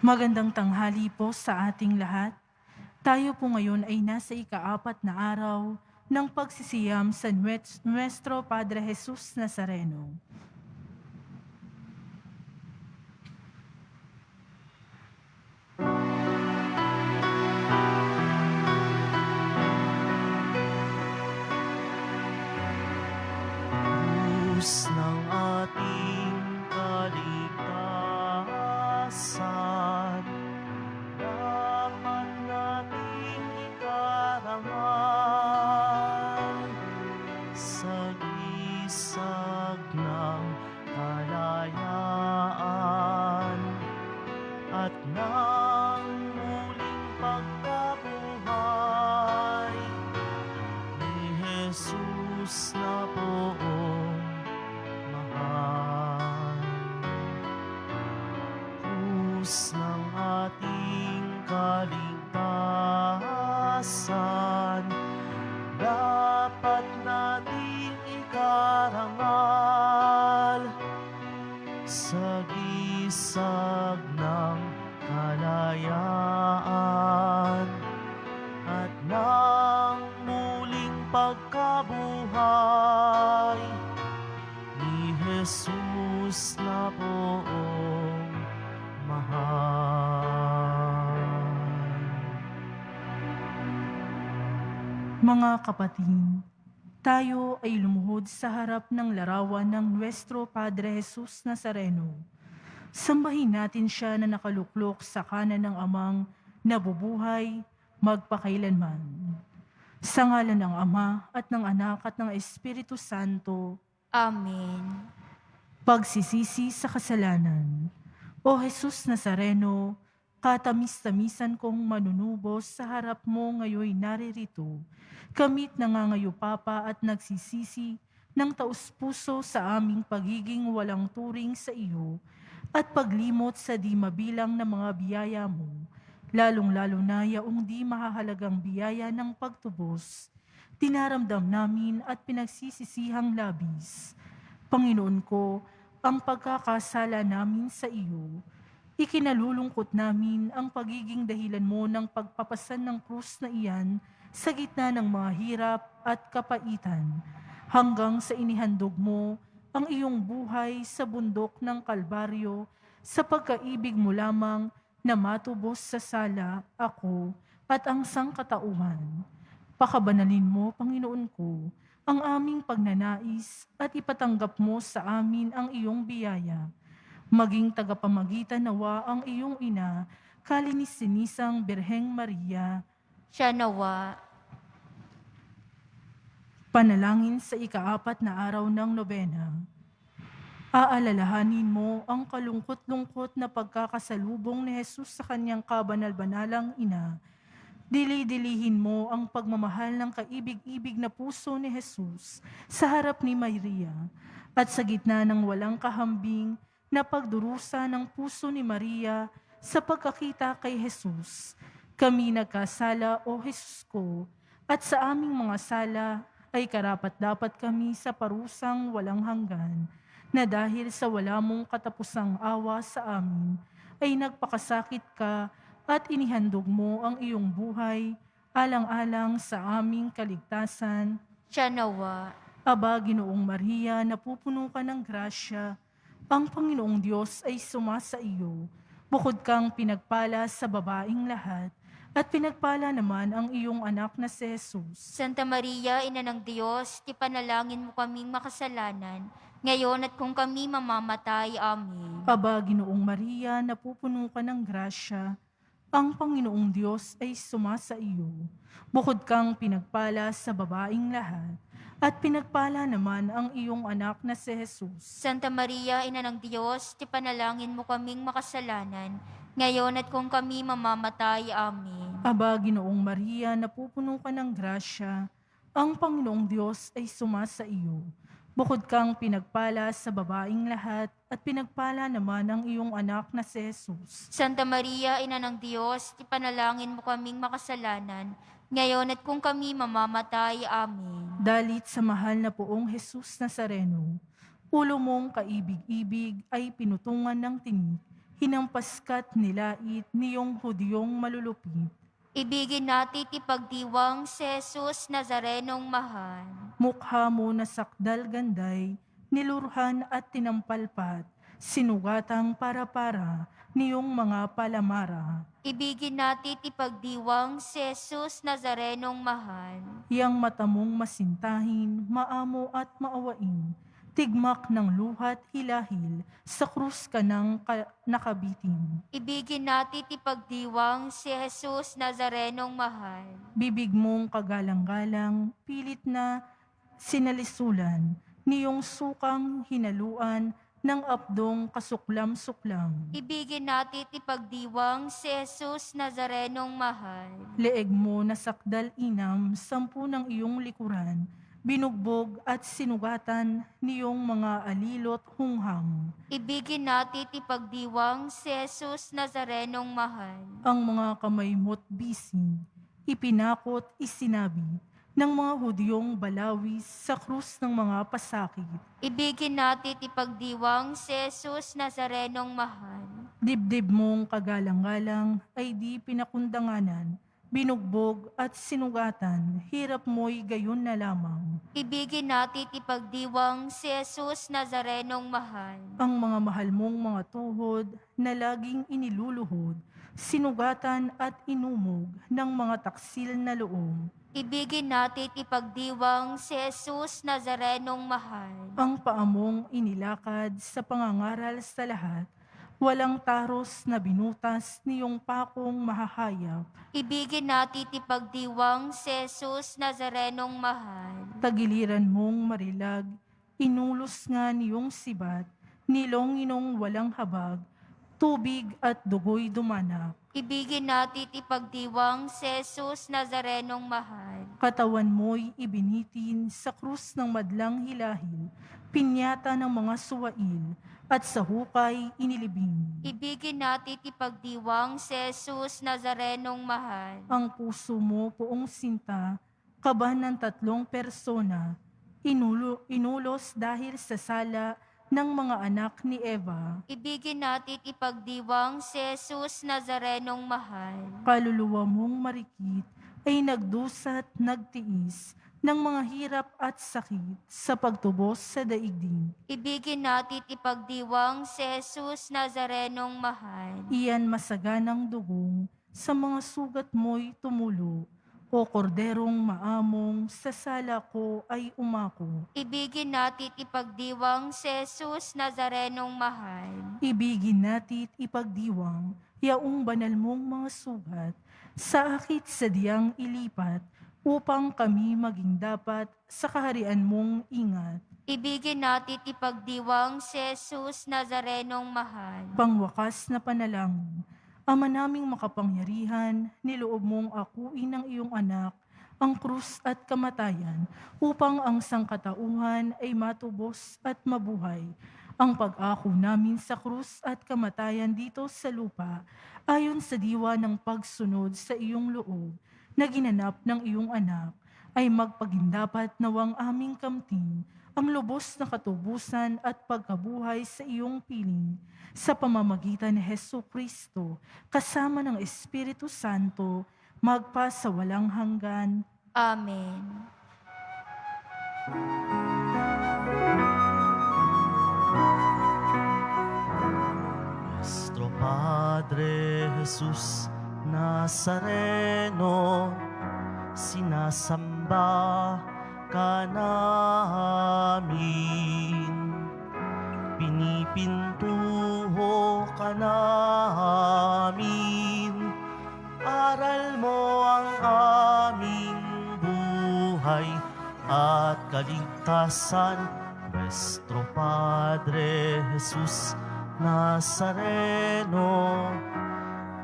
Magandang tanghali po sa ating lahat. Tayo po ngayon ay nasa ika-4 na araw ng pagsisiyam sa Nuestro Padre Jesus Nazareno. Krus ng ating kaligtasan, dapat nating ikarangal sa gisag ng kalayaan at ng muling pagkabuhay ni Jesus na poong mahal. Krus ng ating kaligtasan, dapat nating ikarangal sa gisag ng kalayaan at ng muling pagkabuhay ni Jesus na poong mahal. Mga kapatid, tayo ay lumuhod sa harap ng larawan ng Nuestro Padre Jesus Nazareno. Sambahin natin siya na nakaluklok sa kanan ng Amang nabubuhay magpakailanman. Sa ngalan ng Ama at ng Anak at ng Espiritu Santo. Amen. Pagsisisi sa kasalanan. O Jesus Nazareno, katamis-tamisan kong manunubos sa harap mo ngayoy naririto. Kamit nangangayupapa at nagsisisi ng taus-puso sa aming pagiging walang turing sa iyo at paglimot sa di mabilang na mga biyaya mo, lalong-lalo na yaong di mahahalagang biyaya ng pagtubos, dinaramdam namin at pinagsisisihang labis. Panginoon ko, ang pagkakasala namin sa iyo, ikinalulungkot namin ang pagiging dahilan mo ng pagpapasan ng krus na iyan sa gitna ng mga hirap at kapaitan, hanggang sa inihandog mo ang iyong buhay sa bundok ng Kalbaryo sa pagkaibig mo lamang na matubos sa sala, ako, at ang sangkatauhan. Pakabanalin mo, Panginoon ko, ang aming pagnanais at ipatanggap mo sa amin ang iyong biyaya. Maging tagapamagitan nawa ang iyong ina, Kalinis-sinisang Birheng Maria. Siya nawa. Panalangin sa ika-4 na araw ng nobena. Aalalahanin mo ang kalungkot-lungkot na pagkakasalubong ni Jesus sa kanyang kabanal-banalang ina. Dili-dilihin mo ang pagmamahal ng kaibig-ibig na puso ni Jesus sa harap ni Maria at sa gitna ng walang kahambing na pagdurusa ng puso ni Maria sa pagkakita kay Jesus. Kami nagkasala, O Jesus ko, at sa aming mga sala ay karapat-dapat kami sa parusang walang hanggan, na dahil sa wala mong katapusang awa sa amin, ay nagpakasakit ka at inihandog mo ang iyong buhay, alang-alang sa aming kaligtasan. Siya nawa. Aba, Ginoong Maria, napupuno ka ng grasya, ang Panginoong Diyos ay sumasa iyo. Bukod kang pinagpala sa babaing lahat, at pinagpala naman ang iyong anak na si Jesus. Santa Maria, Ina ng Diyos, ipanalangin mo kaming makasalanan, ngayon at kung kami mamamatay. Amen. Aba, Ginoong Maria, napupuno ka ng grasya, ang Panginoong Diyos ay sumasa iyo. Bukod kang pinagpala sa babaing lahat, at pinagpala naman ang iyong anak na si Jesus. Santa Maria, Ina ng Diyos, ipanalangin mo kaming makasalanan, ngayon at kung kami mamamatay. Amen. Aba, Ginoong Maria, napupuno ka ng grasya, ang Panginoong Diyos ay sumasa iyo. Bukod kang pinagpala sa babaing lahat, at pinagpala naman ang iyong anak na si Jesus. Santa Maria, Ina ng Diyos, ipanalangin mo kaming makasalanan, ngayon at kung kami mamamatay. Amen. Dalit sa mahal na poong Jesus Nazareno, ulo mong kaibig-ibig ay pinutungan ng tinik hinampaskat nilait niyong Hudyong malulupit. Ibigin natin ipagdiwang si Jesus Nazarenong mahal. Mukha mo na sakdal ganday, nilurhan at tinampalpat, sinugatang para-para, niyong mga palamara. Ibigin natin ipagdiwang si Jesus Nazarenong mahal. Yang matamong masintahin, maamo at maawain, tigmak ng luhat hilahil, sa krus ka nang nakabitin. Ibigin natin ipagdiwang si Jesus Nazarenong mahal. Bibig mong kagalang-galang, pilit na sinalisulan, niyong sukang hinaluan, ng abdong kasuklam-suklam. Ibigin natin ipagdiwang si Jesus Nazarenong mahal. Leeg mo na sakdal inam, 10 ng iyong likuran, binugbog at sinugatan niyong mga alilot hunghang. Ibigin natin ipagdiwang si Jesus Nazarenong mahal. Ang mga kamay mo't bisig, ipinakot isinabi, ng mga Hudyong balawis sa krus ng mga pasakit. Ibigin natin ipagdiwang si Jesus Nazarenong mahal. Dibdib mong kagalang-galang ay di pinakundanganan, binugbog at sinugatan, hirap mo'y gayon na lamang. Ibigin natin ipagdiwang si Jesus Nazarenong mahal. Ang mga mahal mong mga tuhod na laging iniluluhod, sinugatan at inumog ng mga taksil na loob. Ibigin natin ipagdiwang si Jesus Nazarenong mahal. Ang paamong inilakad sa pangangaral sa lahat, walang taros na binutas niyong pakong mahahayap. Ibigin natin ipagdiwang si Jesus Nazarenong mahal. Tagiliran mong marilag, inulos nga niyong sibat, nilonginong walang habag, tubig at dugo'y dumanak. Ibigin natin ipagdiwang si Jesus Nazarenong mahal. Katawan mo'y ibinitin sa krus ng madlang hilahil, pinyata ng mga suwail, at sa hukay inilibing. Ibigin natin ipagdiwang si Jesus Nazarenong mahal. Ang puso mo poong sinta, kaba ng 3 persona, inulos dahil sa sala ng mga anak ni Eva. Ibigin natin ipagdiwang si Jesus Nazarenong mahal. Kaluluwa mong marikit ay nagdusat, nagtiis ng mga hirap at sakit sa pagtubos sa daigdig. Ibigin natin ipagdiwang si Jesus Nazarenong mahal. Iyan masaganang dugong sa mga sugat mo'y tumulo. O korderong maamong sa sala ko ay umako. Ibigin natin ipagdiwang si Jesus Nazarenong mahal. Ibigin natit ipagdiwang yaong banal mong mga sugat sa akit sa diyang ilipat upang kami maging dapat sa kaharian mong ingat. Ibigin natin ipagdiwang si Jesus Nazarenong mahal. Pangwakas na panalangin, Ama naming makapangyarihan, niloob mong akuin ng iyong anak ang krus at kamatayan upang ang sangkatauhan ay matubos at mabuhay. Ang pag-ako namin sa krus at kamatayan dito sa lupa ayon sa diwa ng pagsunod sa iyong loob na ginanap ng iyong anak ay magpagindapat nawang aming kamtin ang lubos na katubusan at pagkabuhay sa iyong piling sa pamamagitan ni Jesucristo kasama ng Espiritu Santo magpa sa walang hanggan. Amen. Nuestro Padre Jesus Nazareno, sinasamba ka namin, pinipintuho ka namin, aral mo ang aming buhay at kaligtasan. Nuestro Padre Jesus Nazareno,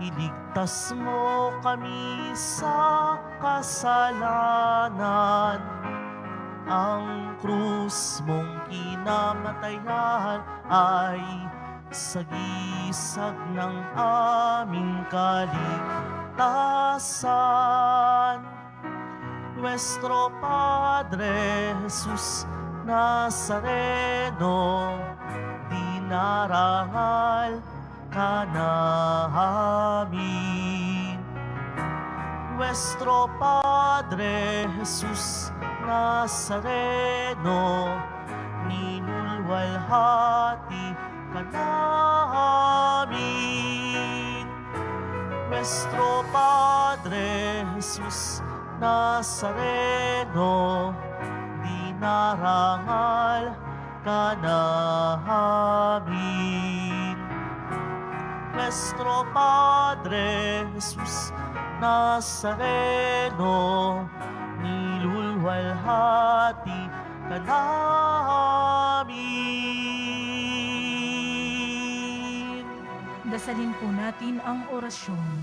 iligtas mo kami sa kasalanan. Ang krus mong kinamatayan ay sagisag ng aming kaligtasan. Nuestro Padre Jesus Nazareno, dinarangal ka namin. Nuestro Padre Jesus Nazareno, ninulwalhati ka namin. Nuestro Padre Jesus Nazareno, dinarangal ka namin. Nuestro Padre Jesus Nazareno, nilulwalhati ka namin. Dasalin po natin ang orasyon.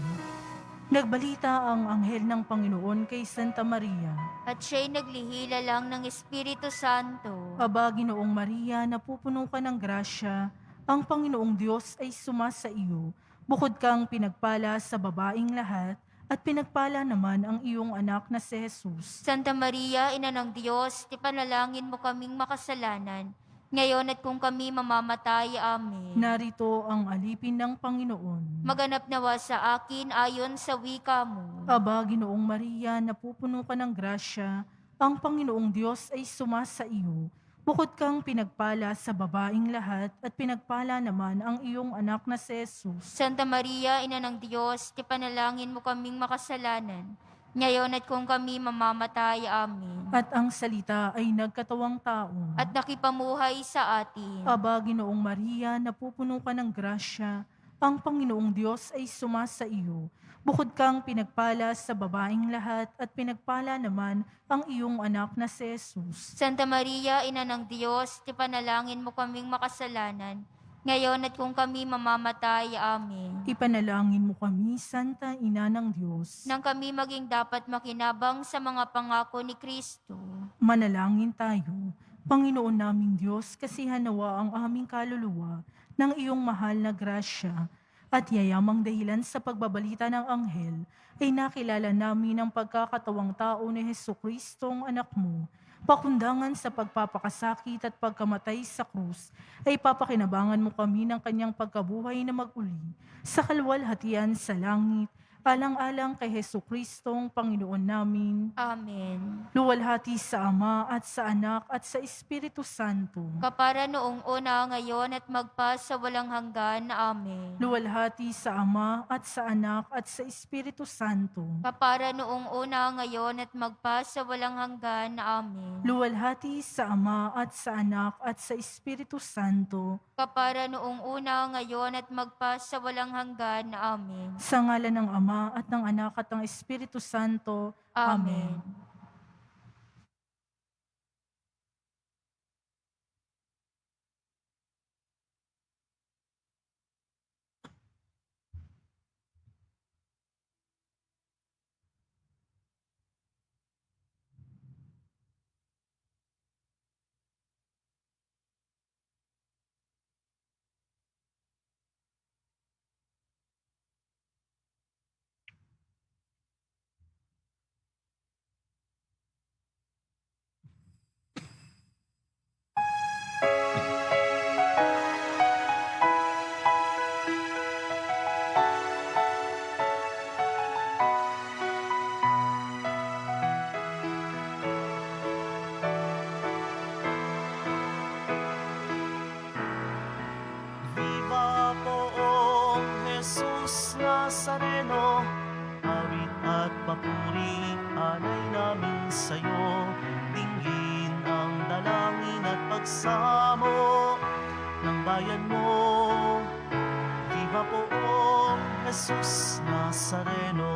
Nagbalita ang anghel ng Panginoon kay Santa Maria. At siya'y naglihila lang ng Espiritu Santo. Aba, Ginoong Maria, napupuno ka ng grasya, ang Panginoong Diyos ay sumasa iyo. Bukod kang pinagpala sa babaing lahat, at pinagpala naman ang iyong anak na si Jesus. Santa Maria, Ina ng Diyos, ipanalangin mo kaming makasalanan, ngayon at kung kami mamamatay. Amen. Narito ang alipin ng Panginoon. Maganap nawa sa akin ayon sa wika mo. Aba, Ginoong Maria, napupuno ka ng grasya, ang Panginoong Diyos ay sumasa iyo. Bukod kang pinagpala sa babaing lahat, at pinagpala naman ang iyong anak na si Jesus. Santa Maria, Ina ng Diyos, ipanalangin mo kaming makasalanan, ngayon at kung kami mamamatay. Amen. At ang salita ay nagkatawang tao. At nakipamuhay sa atin. Aba, Ginoong Maria, napupuno ka ng grasya, ang Panginoong Diyos ay sumasa iyo. Bukod kang pinagpala sa babaing lahat, at pinagpala naman ang iyong anak na si Jesus. Santa Maria, Ina ng Diyos, ipanalangin mo kaming makasalanan, ngayon at kung kami mamamatay. Amen. Ipanalangin mo kami, Santa Ina ng Diyos. Nang kami maging dapat makinabang sa mga pangako ni Kristo. Manalangin tayo. Panginoon naming Diyos, kasihan nawa ang aming kaluluwa ng iyong mahal na grasya, at yayamang dahilan sa pagbabalita ng anghel, ay nakilala namin ang pagkakatawang tao ni Jesucristong anak mo. Pakundangan sa pagpapakasakit at pagkamatay sa krus, ay papakinabangan mo kami ng kanyang pagkabuhay na mag-uli sa kaluwalhatian sa langit, alang-alang kay Jesucristong Panginoon namin. Amen. Luwalhati sa Ama at sa Anak at sa Espiritu Santo. Kapara noong una, ngayon at magpa sa walang hanggan. Amen. Luwalhati sa Ama at sa Anak at sa Espiritu Santo. Kapara noong una, ngayon at magpa sa walang hanggan. Amen. Luwalhati sa Ama at sa Anak at sa Espiritu Santo. Kapara noong una, ngayon at magpa sa walang hanggan. Amen. Sa ngalan ng Ama at ng Anak at ng Espiritu Santo. Amen. Viva poong Jesus Nazareno, awit at papuri alay namin sa'yo. Dinggin ang dalangin at pagsamo ng bayan mo. Viva poong Jesus Nazareno.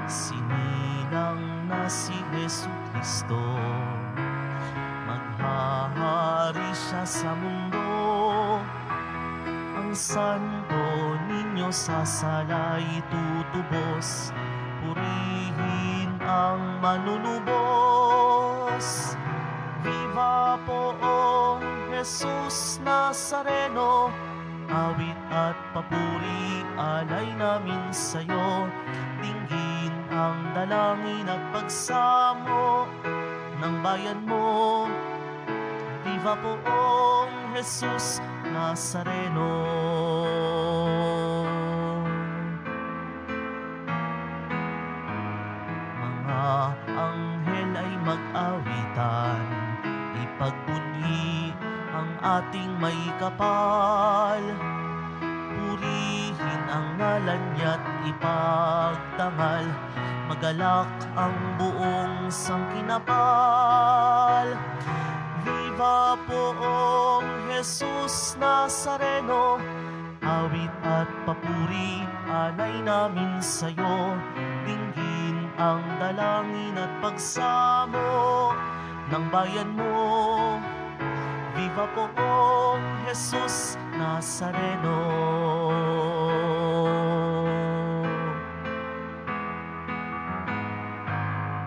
Sinilang na si Jesucristo, maghahari siya sa mundo. Ang santo ninyo sa salay tutubos, purihin ang manunubos. Viva poong Jesus Nazareno, awit at papuri alay namin sa'yo. Dinggin ang dalangin at pagsamo ng bayan mo. Viva poong Jesus Nazareno. Mga anghel ay mag-awitan, ipagbunyi ang ating may kapal. Purihin ang ngalan niya't ipagtangal, magalak ang buong sangkinapal. Viva poong Jesus Nazareno, awit at papuri alay namin sa'yo. Dinggin ang dalangin at pagsamo ng bayan mo. Viva poong Jesus Nazareno.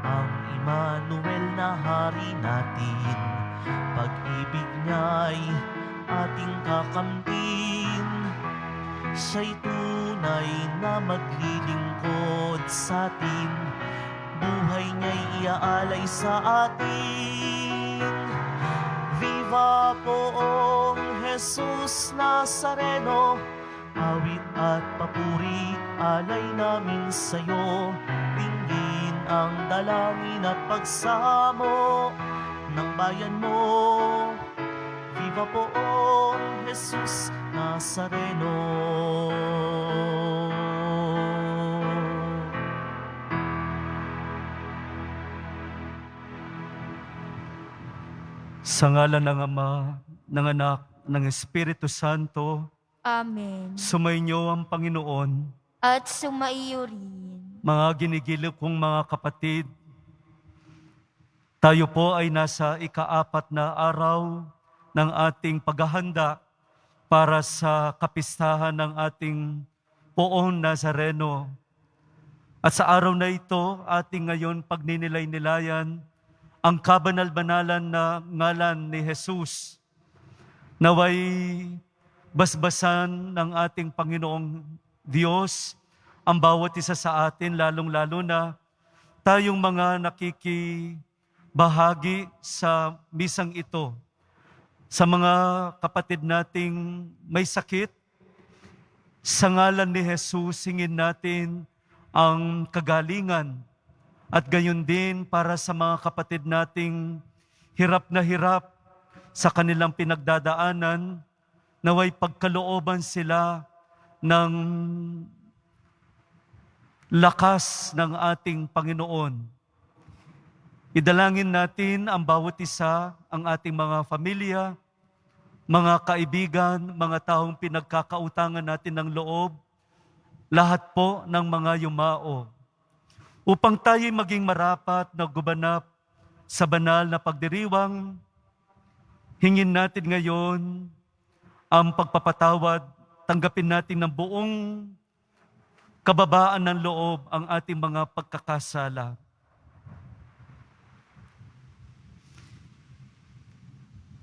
Ang Emmanuel na hari natin, pag-ibig niya'y ating kakamtin. Siya'y tunay na maglilingkod sa atin, buhay niya'y iaalay sa atin. Viva poong Jesus Nazareno, awit at papuri alay namin sa'yo. Dinggin ang dalangin at pagsamo ng bayan mo. Viva poong Jesus Nazareno. Sa ngalan ng Ama, ng Anak, ng Espiritu Santo, Amen. sumainyo ang Panginoon. At sumaiyo rin. Mga ginigiliw kong mga kapatid, tayo po ay nasa ika-4 na araw ng ating paghahanda para sa kapistahan ng ating Poong Nazareno. At sa araw na ito, ating ngayon pagninilay-nilayan ang kabanal-banalan na ngalan ni Jesus, naway basbasan ng ating Panginoong Diyos ang bawat isa sa atin, lalong-lalo na tayong mga nakikibahagi sa misang ito. Sa mga kapatid nating may sakit, sa ngalan ni Jesus, hingin natin ang kagalingan. At gayon din para sa mga kapatid nating hirap na hirap sa kanilang pinagdadaanan, naway pagkalooban sila ng lakas ng ating Panginoon. Idalangin natin ang bawat isa, ang ating mga pamilya, mga kaibigan, mga taong pinagkakautangan natin ng loob, lahat po ng mga yumao, upang tayo'y maging marapat na gumanap sa banal na pagdiriwang. Hingin natin ngayon ang pagpapatawad, tanggapin natin ng buong kababaan ng loob ang ating mga pagkakasala.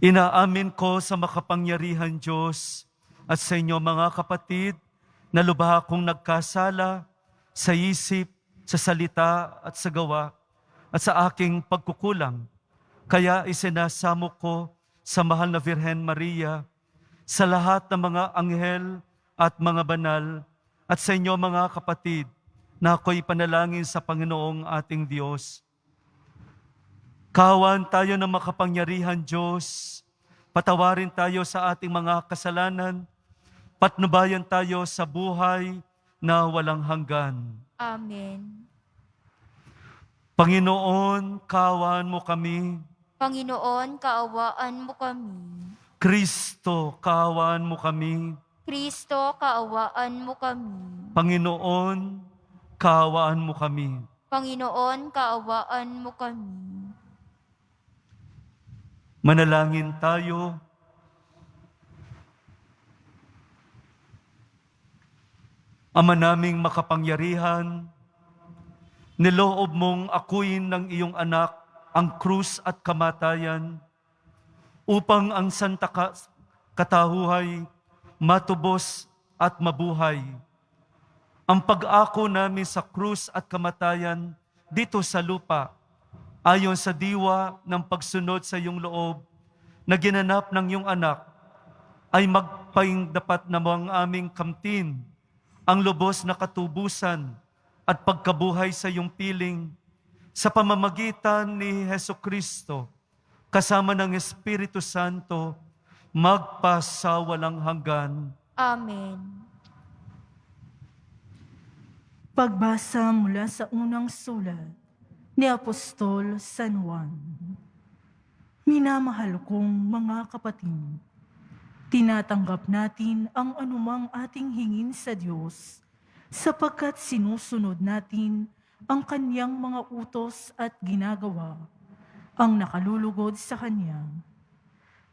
Inaamin ko sa makapangyarihan Diyos at sa inyo mga kapatid na lubha akong nagkasala sa isip, sa salita at sa gawa at sa aking pagkukulang. Kaya isinasamo ko sa mahal na Birhen Maria, sa lahat ng mga anghel at mga banal, at sa inyo mga kapatid, na ako'y panalangin sa Panginoong ating Diyos. Kawan tayo ng makapangyarihan Diyos, patawarin tayo sa ating mga kasalanan, patnubayan tayo sa buhay na walang hanggan. Amen. Panginoon, kaawaan mo kami. Panginoon, kaawaan mo kami. Kristo, kaawaan mo kami. Kristo, kaawaan mo kami. Panginoon, kaawaan mo kami. Panginoon, kaawaan mo kami. Manalangin tayo. Ama naming makapangyarihan, niloob mong akuin ng iyong anak ang krus at kamatayan upang ang santa katahuhay matubos at mabuhay. Ang pag-ako namin sa krus at kamatayan dito sa lupa, ayon sa diwa ng pagsunod sa iyong loob, na ginanap ng iyong anak ay magpaing dapat namang aming kamtin ang lubos na katubusan at pagkabuhay sa iyong piling sa pamamagitan ni Heso Kristo kasama ng Espiritu Santo magpasawalang hanggan. Amen. Pagbasa mula sa unang sulat ni Apostol San Juan. Minamahal kong mga kapatid, tinatanggap natin ang anumang ating hingin sa Diyos sapagkat sinusunod natin ang Kanyang mga utos at ginagawa ang nakalulugod sa Kanya.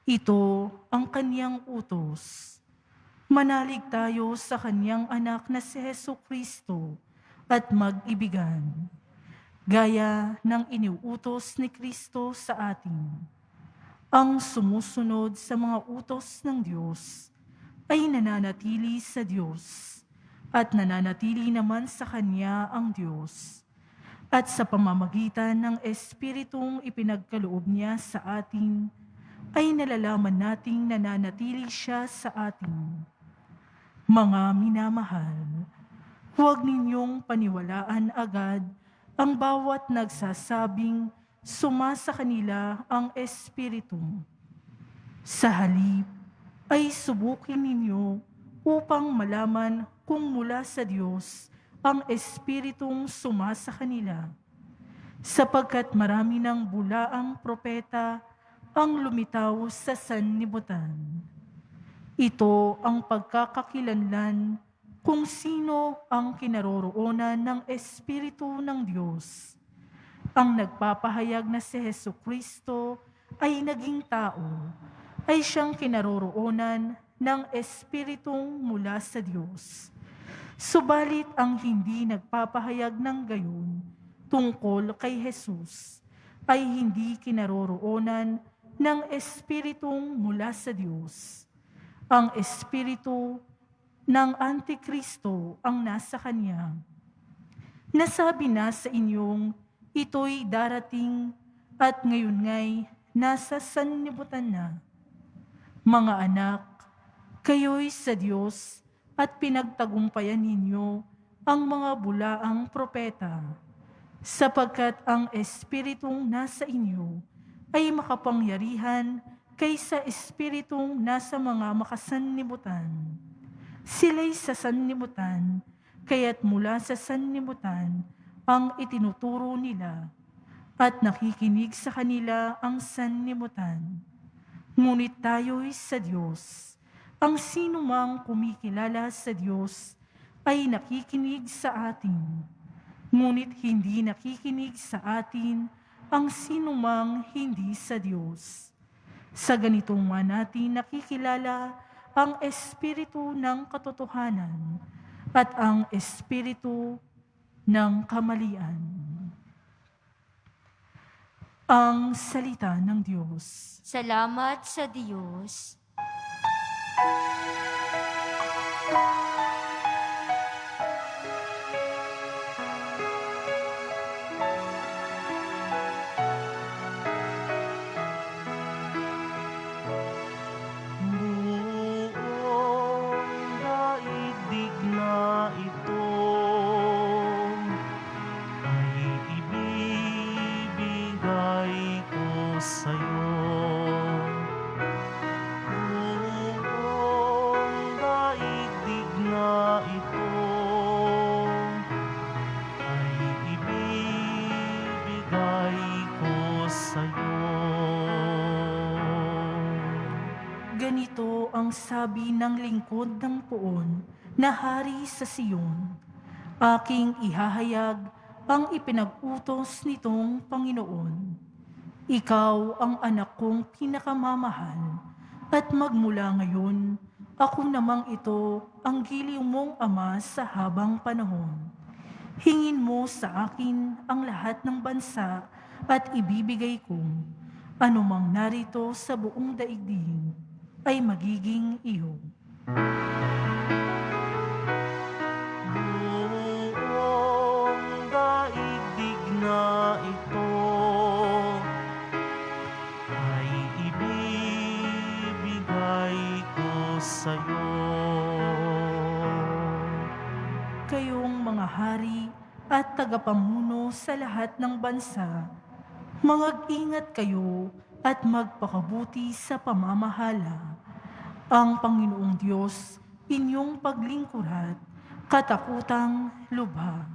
Ito ang Kanyang utos. Manalig tayo sa Kanyang anak na si Heso Kristo at mag-ibigan, gaya ng iniuutos ni Kristo sa atin. Ang sumusunod sa mga utos ng Diyos ay nananatili sa Diyos at nananatili naman sa Kanya ang Diyos. At sa pamamagitan ng Espiritong ipinagkaloob niya sa atin, ay nalalaman nating nananatili siya sa atin. Mga minamahal, huwag ninyong paniwalaan agad ang bawat nagsasabing sumasa kanila ang Espiritu. Sa halip ay subukin ninyo upang malaman kung mula sa Diyos ang Espiritong sumasa kanila, sapagkat marami ng bulaang propeta ang lumitaw sa sanlibutan. Ito ang pagkakakilanlan kung sino ang kinaroroonan ng Espiritu ng Diyos. Ang nagpapahayag na si Heso Kristo ay naging tao, ay siyang kinaroroonan ng Espiritong mula sa Diyos. Subalit ang hindi nagpapahayag ng gayon tungkol kay Jesus ay hindi kinaroroonan ng Espiritong mula sa Diyos. Ang Espiritu ng Antikristo ang nasa kanya. Nasabi na sa inyong ito'y darating at ngayon nga'y nasa sanlibutan na. Mga anak, kayo'y sa Diyos at pinagtagumpayan ninyo ang mga bulaang propeta, sapagkat ang Espiritong nasa inyo ay makapangyarihan kaysa Espiritong nasa mga makasanlibutan. Sila'y sa sanlibutan, kaya't mula sa sanlibutan ang itinuturo nila, at nakikinig sa kanila ang sanlibutan. Ngunit tayo'y sa Diyos. Ang sinumang kumikilala sa Diyos ay nakikinig sa atin. Ngunit hindi nakikinig sa atin ang sinumang hindi sa Diyos. Sa ganitong natin nakikilala ang Espiritu ng katotohanan at ang Espiritu ng kamalian. Ang salita ng Diyos. Salamat sa Diyos. Buong daigdig na ito ay ibibigay ko sa'yo. Buong daigdig na ito ay ibibigay ko sa'yo. Ganito ang sabi ng lingkod ng poon na hari sa Siyon. Aking ihahayag ang ipinag-utos nitong Panginoon. Ikaw ang anak kong pinakamamahal, at magmula ngayon, ako namang ito ang giliw mong ama sa habang panahon. Hingin mo sa akin ang lahat ng bansa at ibibigay ko. Anumang narito sa buong daigdig ay magiging iyo. Buong daigdig na ito ay ibibigay sa'yo. Kayong mga hari at tagapamuno sa lahat ng bansa, mag-ingat kayo at magpakabuti sa pamamahala. Ang Panginoong Diyos, inyong paglingkurat, katakutang lubha.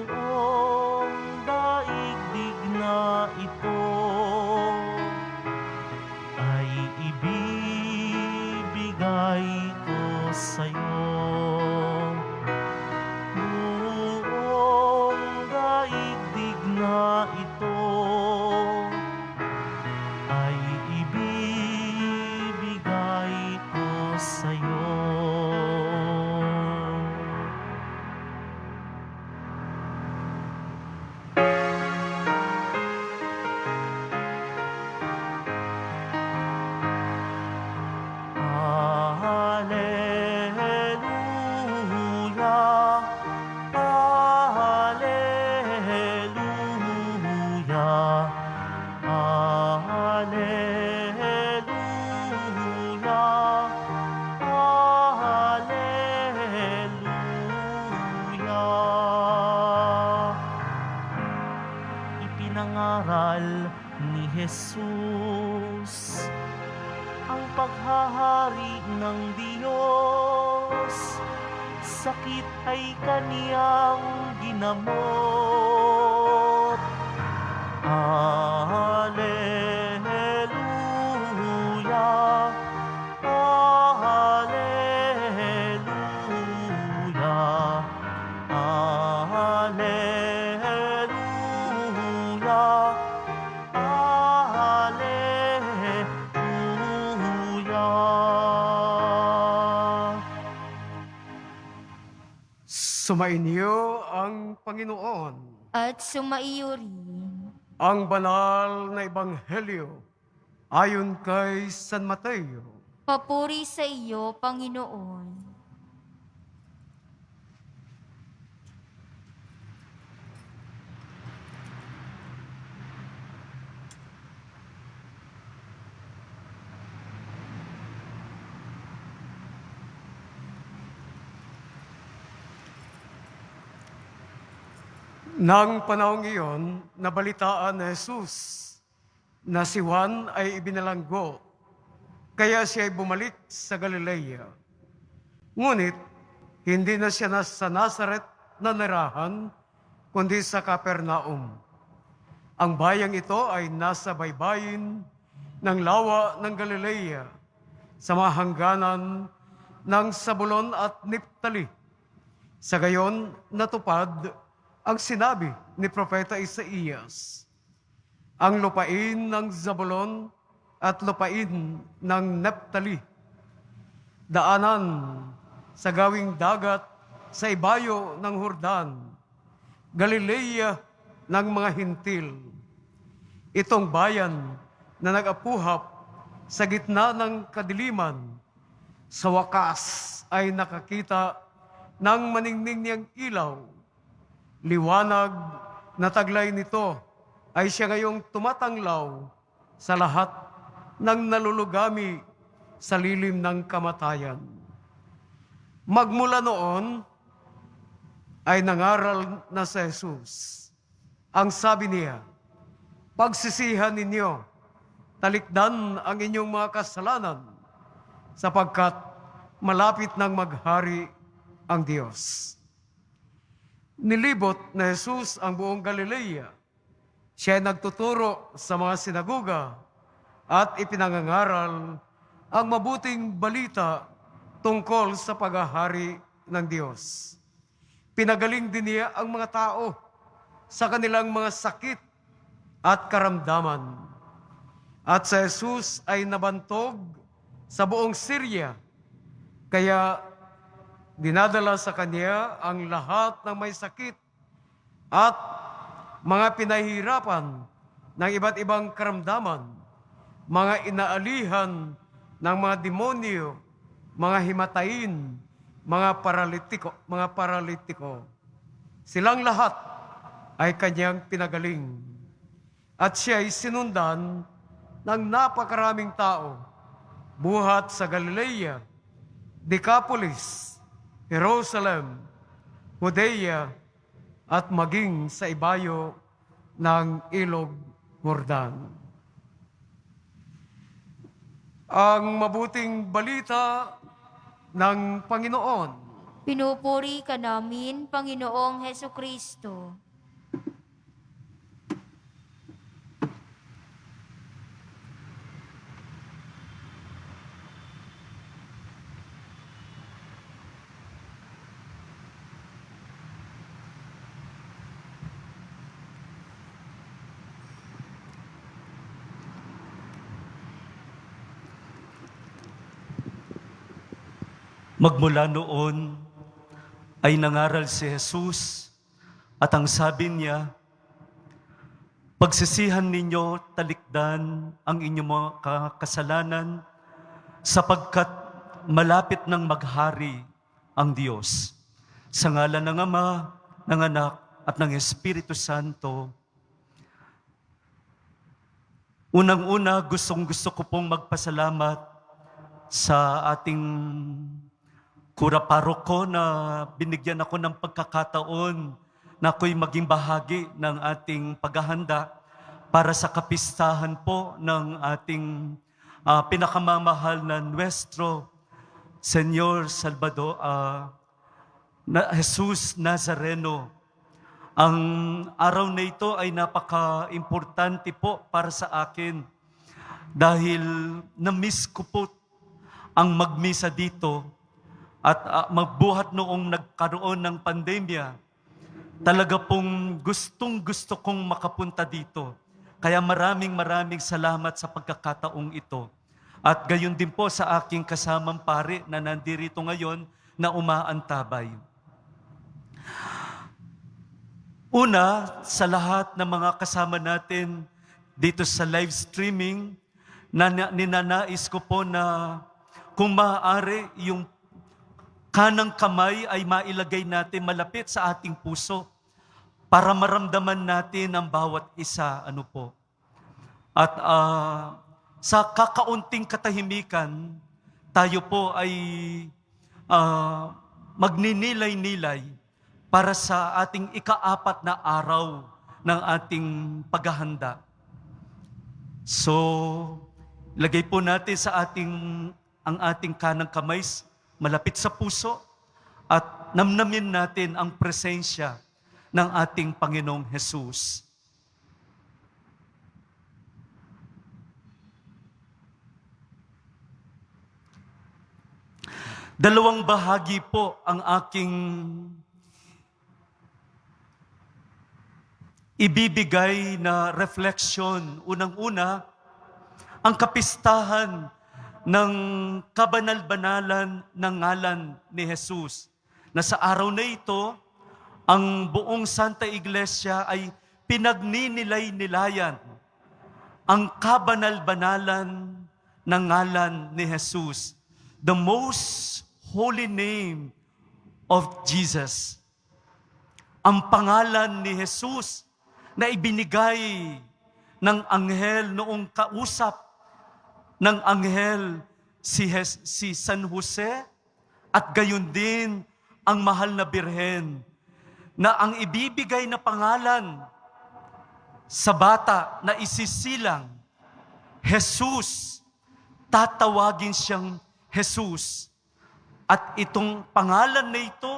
Buong daigdig na ito ay ibibigay ko sa'yo. Buong daigdig na ito ay ibibigay ko sa'yo. Hallelujah, hallelujah, hallelujah, hallelujah. Ipinangaral ni Jesus ang paghahari ng Diyos, sakit ay kaniyang ginamot. Hallelujah, hallelujah, hallelujah, hallelujah. Sumainyo ang Panginoon, At sumaiyo rin. ang banal na ebanghelyo ayon kay San Mateo. Papuri sa iyo, Panginoon. Nang panahong iyon, nabalitaan ni Jesus na si Juan ay ibinalanggo, kaya siya ay bumalik sa Galilea. Ngunit, hindi na siya sa Nazaret na nirahan, kundi sa Capernaum. Ang bayang ito ay nasa baybayin ng lawa ng Galilea, sa mga hangganan ng Zabulon at Niptali. Sa gayon, natupad ang sinabi ni Propeta Isaías, ang lupain ng Zabulon at lupain ng Neptali, daanan sa gawing dagat sa ibayo ng Hordan, Galilea ng mga hintil. Itong bayan na nag-apuhap sa gitna ng kadiliman, sa wakas ay nakakita ng maningning niyang ilaw. Liwanag na taglay nito ay siya ngayong tumatanglaw sa lahat ng nalulugami sa lilim ng kamatayan. Magmula noon ay nangaral na si Jesus. Ang sabi niya, pagsisihan ninyo, talikdan ang inyong mga kasalanan, sapagkat malapit nang maghari ang Diyos. Nilibot na Jesus ang buong Galilea. Siya ay nagtuturo sa mga sinagoga at ipinangangaral ang mabuting balita tungkol sa paghahari ng Diyos. Pinagaling din niya ang mga tao sa kanilang mga sakit at karamdaman. At si Jesus ay nabantog sa buong Syria, kaya dinadala sa kanya ang lahat ng may sakit at mga pinahihirapan ng iba't ibang karamdaman, mga inaalihan ng mga demonyo, mga himatayin, mga paralitiko. Silang lahat ay kanyang pinagaling. At siya ay sinundan ng napakaraming tao, buhat sa Galilea, Decapolis, Jerusalem, Judea, at maging sa ibayo ng Ilog Jordan. Ang mabuting balita ng Panginoon. Pinupuri ka namin, Panginoong Heso Kristo. Magmula noon ay nangaral si Jesus at ang sabi niya, pagsisihan ninyo talikdan ang inyong mga kasalanan sapagkat malapit nang maghari ang Diyos. Sa ngalan ng Ama, ng Anak at ng Espiritu Santo. Unang-una, gustong-gusto ko pong magpasalamat sa ating Kura Paroko na binigyan ako ng pagkakataon na ako'y maging bahagi ng ating paghahanda para sa kapistahan po ng ating pinakamamahal na Nuestro Señor Salvador, Jesus Nazareno. Ang araw na ito ay napaka-importante po para sa akin dahil na-miss ko po ang magmisa dito. At magbuhat noong nagkaroon ng pandemya, talaga pong gustong-gusto kong makapunta dito. Kaya maraming salamat sa pagkakataong ito. At gayon din po sa aking kasamang pare na nandirito ngayon na umaantabay. Una, sa lahat ng mga kasama natin dito sa live streaming, ninanais ko po na kung maaari yung kanang kamay ay mailagay natin malapit sa ating puso para maramdaman natin ang bawat isa. At sa kakaunting katahimikan, tayo po ay magninilay-nilay para sa ating ika-4 na araw ng ating paghahanda. So, lagay po natin sa ang ating kanang kamay malapit sa puso at namnamin natin ang presensya ng ating Panginoong Jesus. Dalawang bahagi po ang aking ibibigay na reflection. Unang-una, ang kapistahan ng kabanal-banalan ng ngalan ni Jesus. Na sa araw na ito, ang buong Santa Iglesia ay pinagninilayan ang kabanal-banalan ng ngalan ni Jesus. The most holy name of Jesus. Ang pangalan ni Jesus na ibinigay ng anghel noong kausap ng anghel si San Jose at gayon din ang mahal na Birhen na ang ibibigay na pangalan sa bata na isisilang Jesus, tatawagin siyang Jesus. At itong pangalan na ito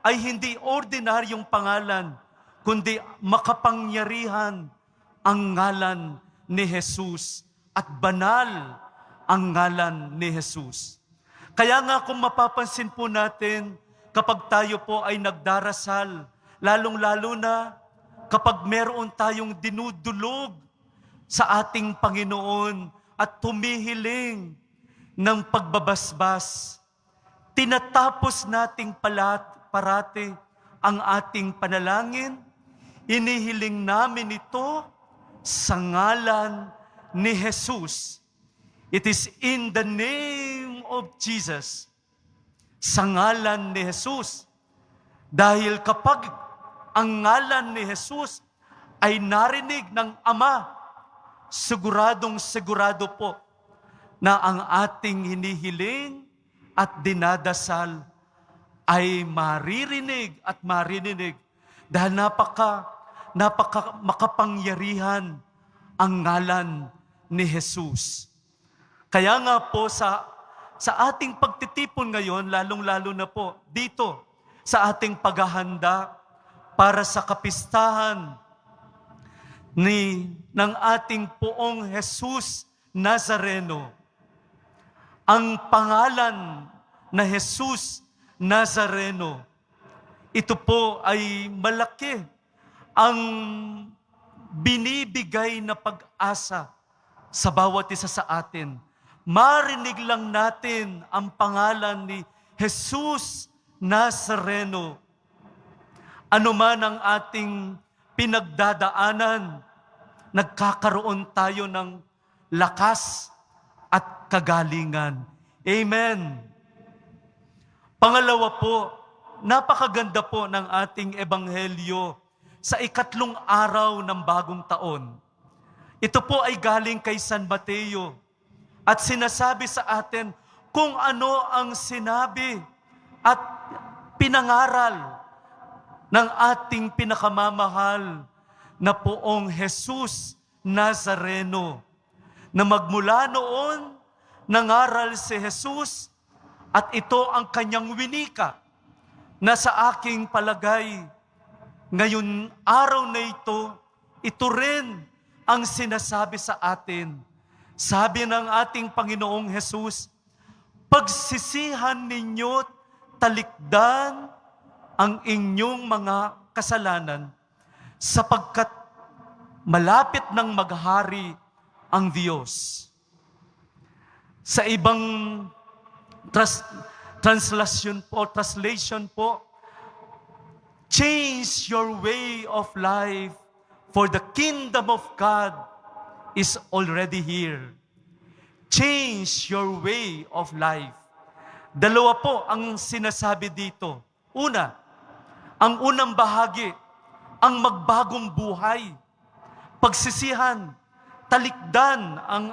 ay hindi ordinaryong pangalan, kundi makapangyarihan ang ngalan ni Jesus at banal ang ngalan ni Jesus. Kaya nga kung mapapansin po natin, kapag tayo po ay nagdarasal, lalong-lalo na kapag meron tayong dinudulog sa ating Panginoon at tumihiling ng pagbabasbas, tinatapos nating parati ang ating panalangin, inihiling namin ito sa ngalan ni Jesus. It is in the name of Jesus. Sa ngalan ni Jesus. Dahil kapag ang ngalan ni Jesus ay narinig ng Ama sigurado po na ang ating hinihiling at dinadasal ay maririnig at maririnig dahil napaka makapangyarihan ang ngalan ni Jesus. Kaya nga po sa ating pagtitipon ngayon, lalong-lalo na po dito sa ating paghahanda para sa kapistahan ng ating Poong Jesus Nazareno. Ang pangalan na Jesus Nazareno, ito po ay malaki ang binibigay na pag-asa sa bawat isa sa atin. Marinig lang natin ang pangalan ni Jesus Nazareno. Ano man ang ating pinagdadaanan, nagkakaroon tayo ng lakas at kagalingan. Amen. Pangalawa po, napakaganda po ng ating ebanghelyo sa ikatlong araw ng bagong taon. Ito po ay galing kay San Mateo at sinasabi sa atin kung ano ang sinabi at pinangaral ng ating pinakamamahal na Poong Jesus Nazareno, na magmula noon nangaral si Jesus at ito ang kanyang winika na sa aking palagay ngayon araw na ito rin ang sinasabi sa atin. Sabi ng ating Panginoong Jesus, pagsisihan ninyo't talikdan ang inyong mga kasalanan sapagkat malapit nang maghari ang Diyos. Sa ibang translation po, change your way of life for the kingdom of God is already here. Change your way of life. Dalawa po ang sinasabi dito. Una, ang unang bahagi, ang magbagong buhay, pagsisihan, talikdan ang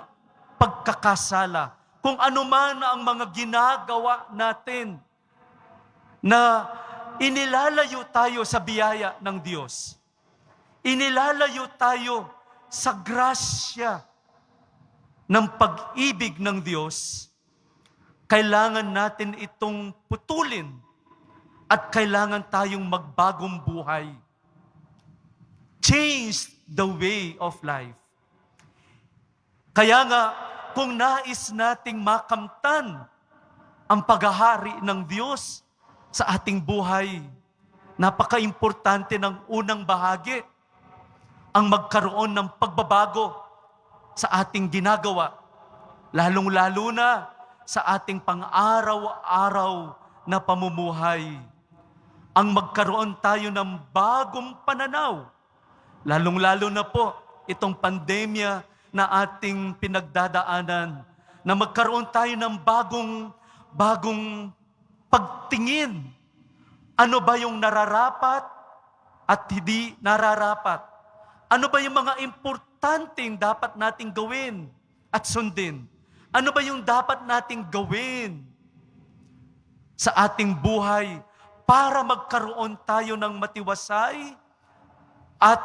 pagkakasala. Kung ano man ang mga ginagawa natin na inilalayo tayo sa biyaya ng Diyos. Inilalayo tayo sa grasya ng pag-ibig ng Diyos. Kailangan natin itong putulin at kailangan tayong magbagong buhay. Change the way of life. Kaya nga, kung nais nating makamtan ang paghahari ng Diyos sa ating buhay, napaka-importante ng unang bahagi, ang magkaroon ng pagbabago sa ating ginagawa, lalong-lalo na sa ating pang-araw-araw na pamumuhay. Ang magkaroon tayo ng bagong pananaw, lalong-lalo na po itong pandemya na ating pinagdadaanan, na magkaroon tayo ng bagong pagtingin. Ano ba yung nararapat at hindi nararapat? Ano ba yung mga importanteng dapat nating gawin at sundin? Ano ba yung dapat nating gawin sa ating buhay para magkaroon tayo ng matiwasay at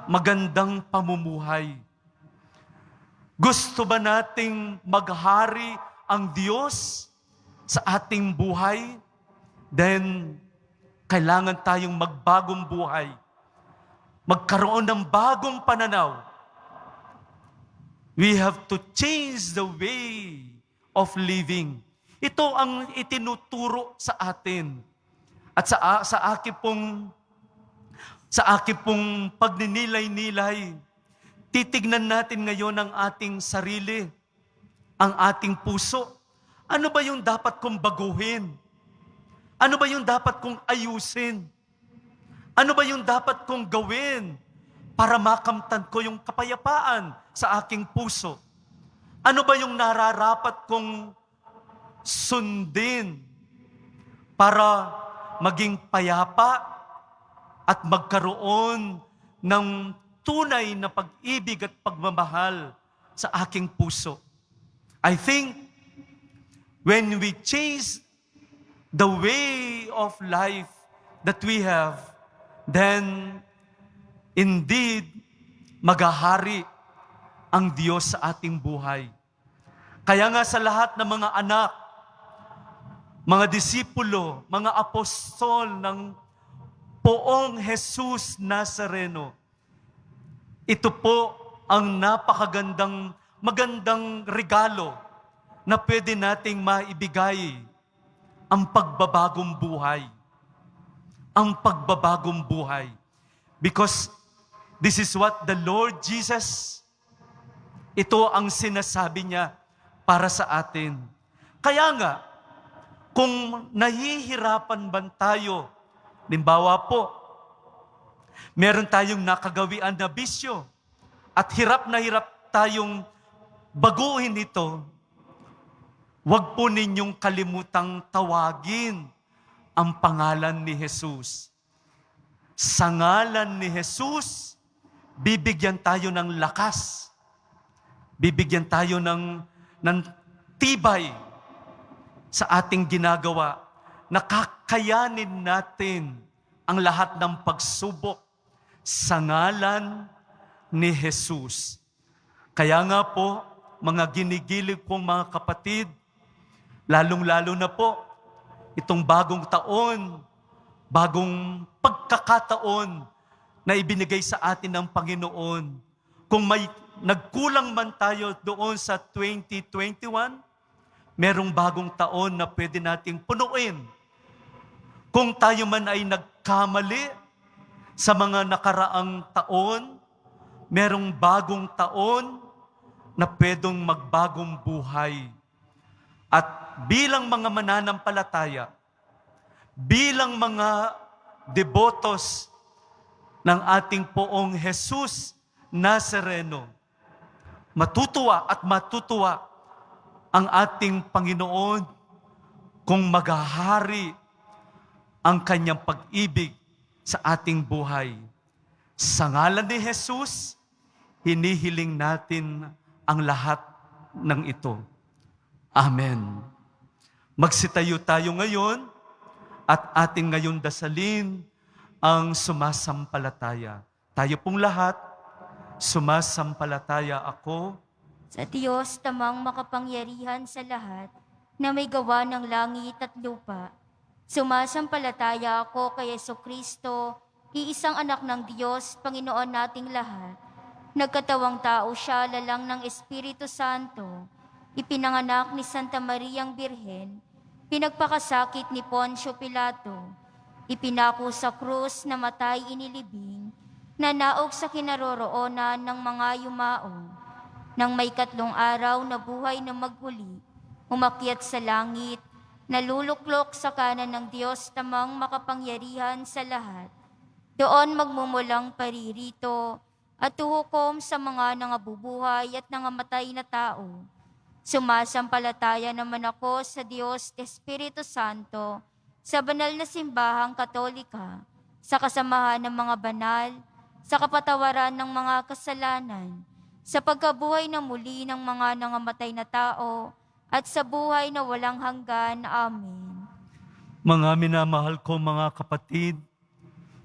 magandang pamumuhay? Gusto ba nating maghari ang Diyos sa ating buhay? Then, kailangan tayong magbagong buhay. Magkaroon ng bagong pananaw. We have to change the way of living. Ito ang itinuturo sa atin. At sa akin pong pagninilay-nilay, titignan natin ngayon ang ating sarili, ang ating puso. Ano ba yung dapat kong baguhin? Ano ba yung dapat kong ayusin? Ano ba yung dapat kong gawin para makamtan ko yung kapayapaan sa aking puso? Ano ba yung nararapat kong sundin para maging payapa at magkaroon ng tunay na pag-ibig at pagmamahal sa aking puso. I think when we change the way of life that we have, then indeed, maghahari ang Diyos sa ating buhay. Kaya nga sa lahat ng mga anak, mga disipulo, mga apostol ng Poong Jesus Nazareno, ito po ang magandang regalo na pwede nating maibigay, ang pagbabagong buhay. Ang pagbabagong buhay. Because this is what the Lord Jesus, ito ang sinasabi niya para sa atin. Kaya nga, kung nahihirapan ba tayo, limbawa po, meron tayong nakagawian na bisyo at hirap na hirap tayong baguhin ito, huwag po ninyong kalimutang tawagin ang pangalan ni Jesus. Sa ngalan ni Jesus, bibigyan tayo ng lakas. Bibigyan tayo ng tibay sa ating ginagawa. Nakakayanin natin ang lahat ng pagsubok sa ngalan ni Jesus. Kaya nga po, mga ginigilig kong mga kapatid, lalong-lalo na po, itong bagong taon, bagong pagkakataon na ibinigay sa atin ng Panginoon. Kung may nagkulang man tayo doon sa 2021, merong bagong taon na pwede nating punuin. Kung tayo man ay nagkamali sa mga nakaraang taon, merong bagong taon na pwedeng magbagong buhay. At bilang mga mananampalataya, bilang mga debotos ng ating Poong Jesus Nazareno, matutuwa at matutuwa ang ating Panginoon kung maghahari ang kanyang pag-ibig sa ating buhay. Sa ngalan ni Jesus, hinihiling natin ang lahat ng ito. Amen. Magsitayo tayo ngayon at ating ngayon dasalin ang sumasampalataya. Tayo pong lahat, sumasampalataya ako Sa Diyos tamang makapangyarihan sa lahat, na may gawa ng langit at lupa. Sumasampalataya ako kay Jesucristo, iisang anak ng Diyos, Panginoon nating lahat. Nagkatawang tao siya, lalang ng Espiritu Santo. Ipinanganak ni Santa Mariang Birhen. Pinagpakasakit ni Poncio Pilato. Ipinako sa krus, namatay inilibing. Nanaog sa kinaroroonan ng mga yumao. Nang may 3 araw na buhay na maguli, umakyat sa langit, naluluklok sa kanan ng Diyos tamang makapangyarihan sa lahat. Doon magmumulang paririto at tuhukom sa mga nangabubuhay at nangamatay na tao. Sumasampalataya naman ako sa Diyos Espiritu Santo, sa banal na simbahang Katolika, sa kasamahan ng mga banal, sa kapatawaran ng mga kasalanan, sa pagkabuhay na muli ng mga nangamatay na tao, at sa buhay na walang hanggan. Amen. Mga minamahal ko mga kapatid,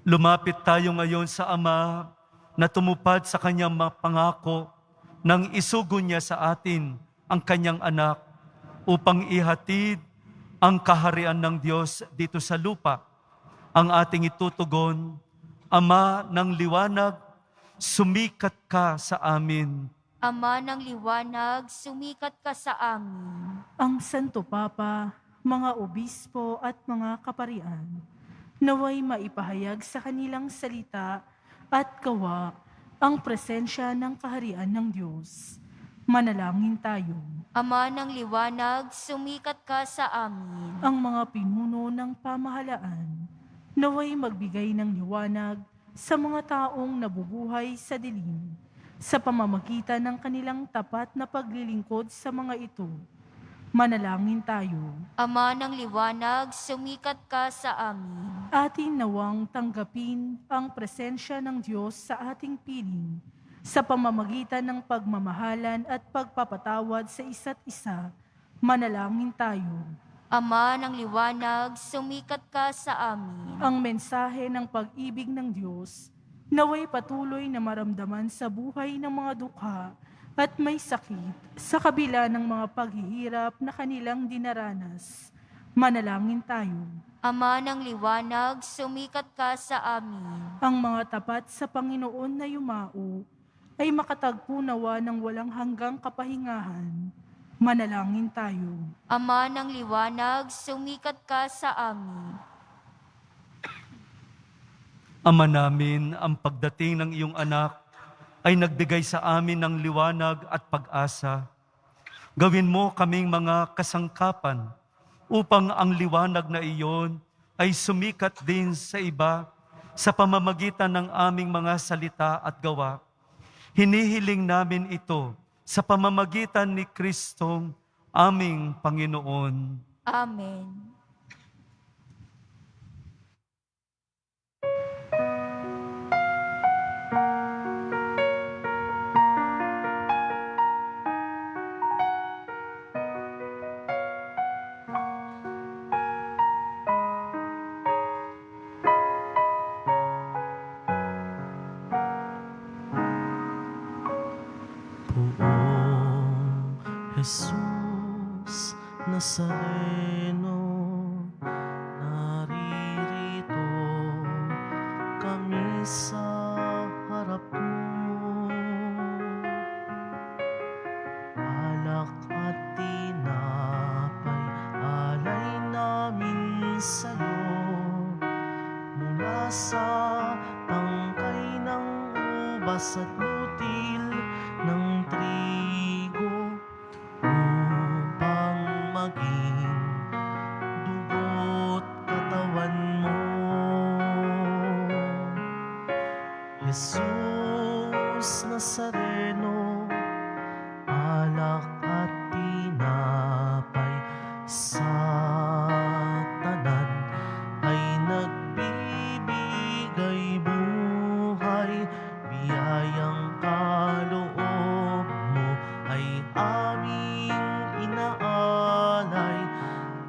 lumapit tayo ngayon sa Ama na tumupad sa kanyang pangako nang isugo niya sa atin ang kanyang anak upang ihatid ang kaharian ng Diyos dito sa lupa. Ang ating itutugon, Ama ng liwanag, sumikat ka sa amin. Ama ng liwanag, sumikat ka sa amin. Ang Santo Papa, mga obispo at mga kaparian, naway maipahayag sa kanilang salita at gawa ang presensya ng kaharian ng Diyos. Manalangin tayo. Ama ng liwanag, sumikat ka sa amin. Ang mga pinuno ng pamahalaan, naway magbigay ng liwanag sa mga taong nabubuhay sa dilim, sa pamamagitan ng kanilang tapat na paglilingkod sa mga ito. Manalangin tayo. Ama ng liwanag, sumikat ka sa amin. Atin nawang tanggapin ang presensya ng Diyos sa ating piling sa pamamagitan ng pagmamahalan at pagpapatawad sa isa't isa. Manalangin tayo. Ama ng liwanag, sumikat ka sa amin. Ang mensahe ng pag-ibig ng Diyos naway patuloy na maramdaman sa buhay ng mga dukha at may sakit sa kabila ng mga paghihirap na kanilang dinaranas. Manalangin tayo. Ama ng liwanag, sumikat ka sa amin. Ang mga tapat sa Panginoon na yumao ay makatagpo nawa ng walang hanggang kapahingahan. Manalangin tayo. Ama ng liwanag, sumikat ka sa amin. Ama namin, ang pagdating ng iyong anak ay nagbigay sa amin ng liwanag at pag-asa. Gawin mo kaming mga kasangkapan upang ang liwanag na iyon ay sumikat din sa iba sa pamamagitan ng aming mga salita at gawa. Hinihiling namin ito sa pamamagitan ni Kristong aming Panginoon. Amen. Poong Jesus Nazareno, naririto kami sa harap mo. Alak at tinapay, alay namin sa'yo. Mula sa tangkay ng ubas at butil ng trigo, upang maging dugo't katawan mo. Jesus Nazareno, alak at tinapay sa tanan ay nagbibigay buhay. Biyayang kaloob mo ay aming inaalay.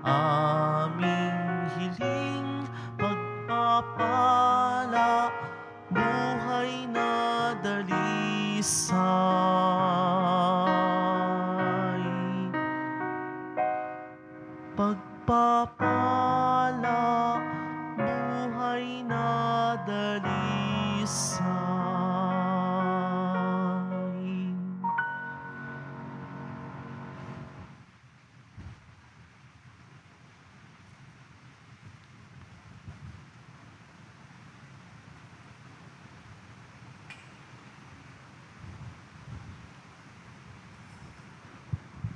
Aming hiling pagpapala, buhay na dalisay. Pagpapala, buhay na dalisay.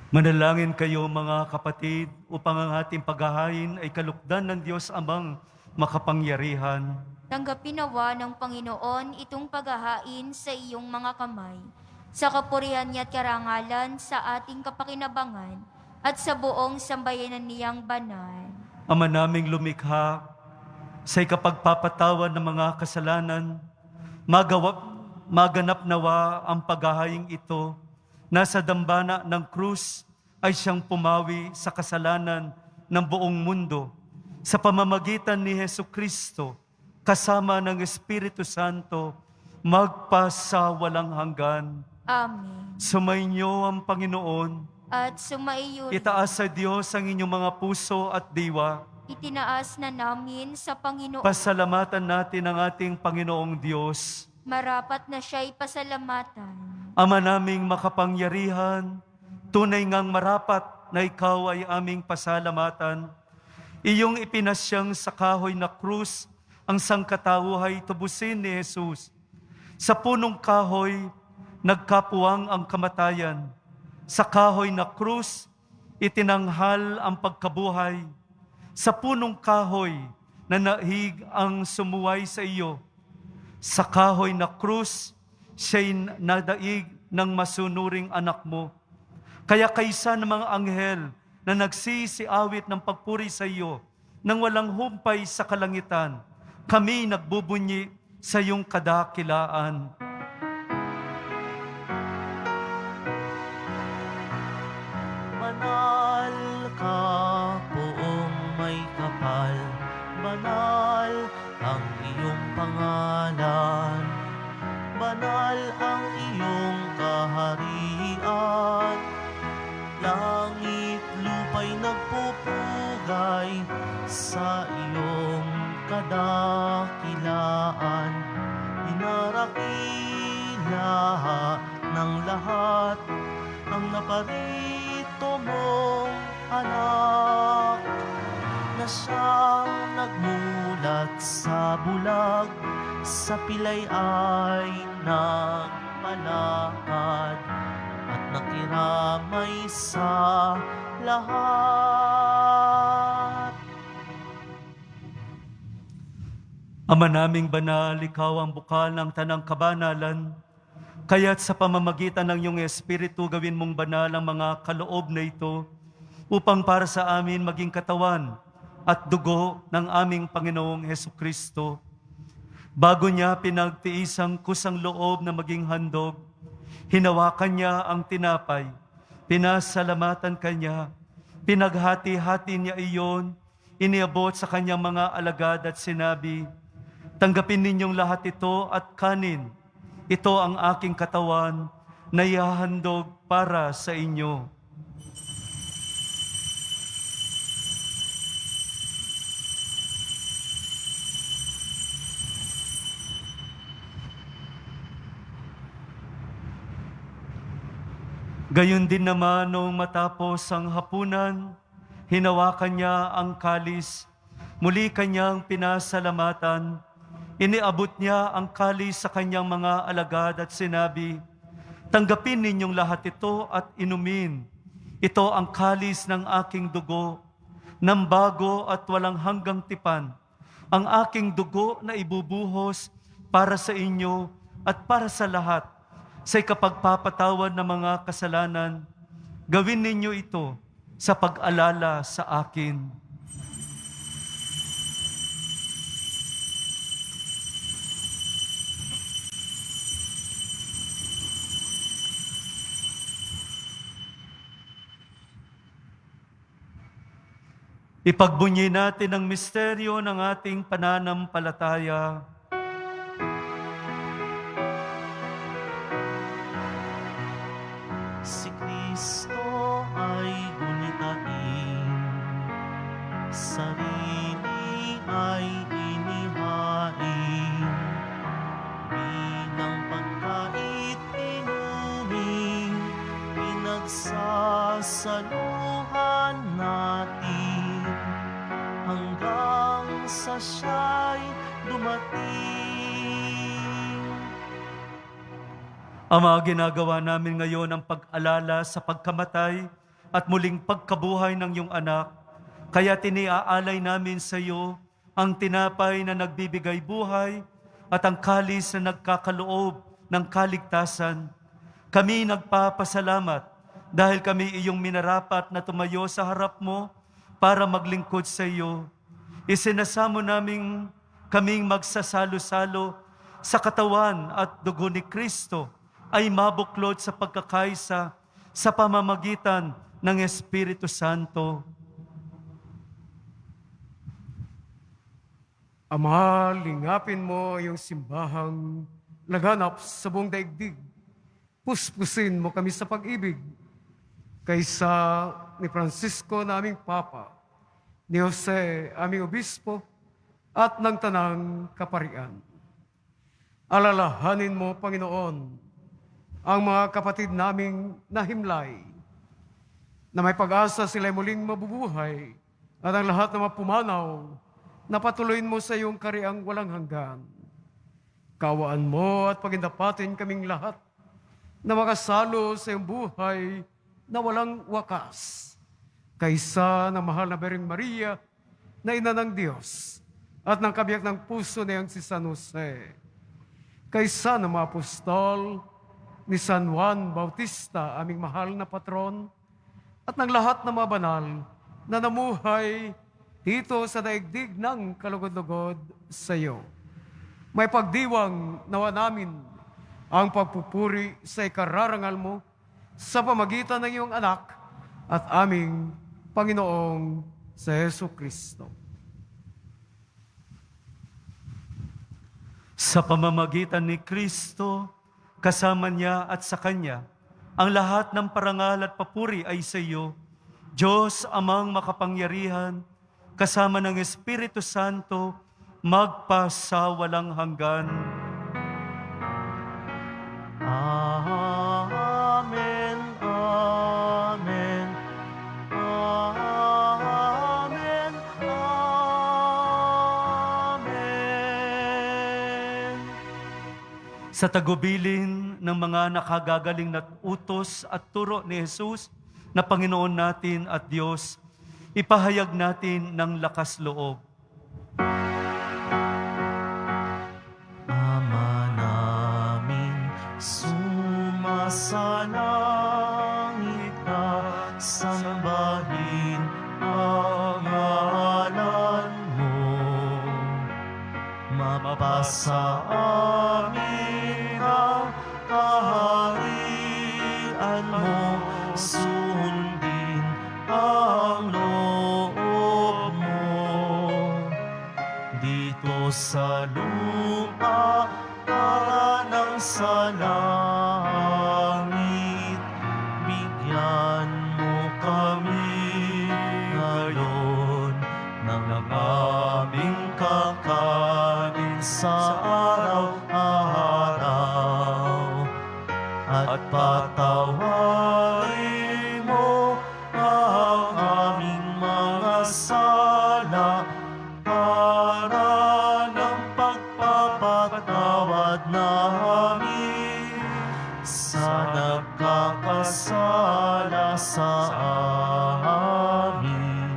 Manalangin kayo mga kapatid upang ang ating paghahain ay kalugdan ng Diyos Amang makapangyarihan. Tanggapin nawa ng Panginoon itong paghahain sa iyong mga kamay, sa kapurihan niya at karangalan sa ating kapakinabangan at sa buong sambayanan niyang banal. Ama naming lumikha, sa ikapagpapatawad ng mga kasalanan, maganap nawa ang paghahaing ito. Nasa dambana ng krus ay siyang pumawi sa kasalanan ng buong mundo. Sa pamamagitan ni Jesucristo, kasama ng Espiritu Santo, magpasawalang hanggan. Amen. Sumainyo ang Panginoon. At sumaiyo rin, Itaas sa Diyos ang inyong mga puso at diwa. itinaas na namin sa Panginoon. Pasalamatan natin ang ating Panginoong Diyos. Marapat na siya'y pasalamatan. Ama naming makapangyarihan, tunay ngang marapat na ikaw ay aming pasalamatan. Iyong ipinasyang sa kahoy na krus ang sangkatauhay tubusin ni Jesus. Sa punong kahoy, nagkapuwang ang kamatayan. Sa kahoy na krus, itinanghal ang pagkabuhay. Sa punong kahoy, nanahig ang sumuway sa iyo. Sa kahoy na krus, siya'y nadaig ng masunuring anak mo. Kaya kaysa ng mga anghel na nagsisiawit ng pagpuri sa iyo nang walang humpay sa kalangitan, kami nagbubunyi sa iyong kadakilaan. Banal ka, poong may kapal, banal ang iyong pangalan, banal ang iyong kaharian. Langit lupa'y nagpupugay sa iyong kadakilaan. Dinarakila ng lahat ang naparito mong anak, na siyang nagmulat sa bulag, sa pilay ay nagpalakad, at nakiramay sa lahat. Ama naming banal, ikaw ang bukal ng tanang kabanalan, kaya't sa pamamagitan ng iyong Espiritu gawin mong banal ang mga kaloob na ito, upang para sa amin maging katawan at dugo ng aming Panginoong Hesukristo. Bago niya pinagtiisang kusang loob na maging handog, hinawakan niya ang tinapay, pinasalamatan kanya, pinaghati-hati niya iyon, iniabot sa kanyang mga alagad at sinabi, "Tanggapin ninyong lahat ito at kanin. Ito ang aking katawan na ihahandog para sa inyo." Gayon din naman noong matapos ang hapunan, hinawakan niya ang kalis, muli kanyang pinasalamatan, iniabot niya ang kalis sa kanyang mga alagad at sinabi, "Tanggapin ninyong lahat ito at inumin. Ito ang kalis ng aking dugo, ng bago at walang hanggang tipan, ang aking dugo na ibubuhos para sa inyo at para sa lahat, sa ikapagpapatawad ng mga kasalanan. Gawin ninyo ito sa pag-alala sa akin." Ipagbunyi natin ang misteryo ng ating pananampalataya. Si Kristo ay gunitain, sarili ay inihain, bilang pagkait inumin, pinagsasaluhan natin, hanggang sa siya'y dumating. Ama, ginagawa namin ngayon ang pag-alala sa pagkamatay at muling pagkabuhay ng iyong anak. Kaya tiniaalay namin sa iyo ang tinapay na nagbibigay buhay at ang kalis na nagkakaloob ng kaligtasan. Kami nagpapasalamat dahil kami iyong minarapat na tumayo sa harap mo para maglingkod sa iyo. Isinasamo namin kaming magsasalo-salo sa katawan at dugo ni Kristo ay mabuklod sa pagkakaisa sa pamamagitan ng Espiritu Santo. Ama, lingapin mo iyong simbahang laganap sa buong daigdig. Puspusin mo kami sa pag-ibig. Kaysa ni Francisco na aming Papa, ni Jose aming Obispo, at ng Tanang Kaparian. Alalahanin mo, Panginoon, ang mga kapatid naming nahimlay, na may pag-asa sila'y muling mabubuhay, at ang lahat na mapumanaw, napatuloyin mo sa iyong kariang walang hanggan. Kawaan mo at pagindapatin kaming lahat na makasalo sa iyong buhay na walang wakas. Kaysa ng mahal na Birheng Maria, na ina ng Diyos, at ng kabiyak ng puso na iyang si San Jose. Kaysa ng mga apostol, ni San Juan Bautista, aming mahal na patron, at ng lahat ng mga banal na namuhay dito sa daigdig ng kalugod-lugod sa iyo. May pagdiwang nawa namin ang pagpupuri sa ikararangal mo sa pamagitan ng iyong anak at aming Panginoong sa Yesu Kristo. Sa pamamagitan ni Kristo, kasama niya at sa Kanya, ang lahat ng parangal at papuri ay sa iyo, Diyos Amang makapangyarihan, kasama ng Espiritu Santo, magpasawalang hanggan. Amen, amen, amen, amen. Sa tagubilin ng mga nakagagaling na utos at turo ni Jesus na Panginoon natin at Diyos, ipahayag natin ng lakas loob. Ama namin, sumasalangit ka, sambahin ang ngalan mo. Mapasa amin ang kaharian mo, sundin ang loob mo. Dito sa lupa para ng sa langit, bigyan mo kami ngayon ng aming kakanin sa araw-araw, at patawarin mo ang aming mga sala para ng pagpapatawad namin sa nagkakasala sa amin.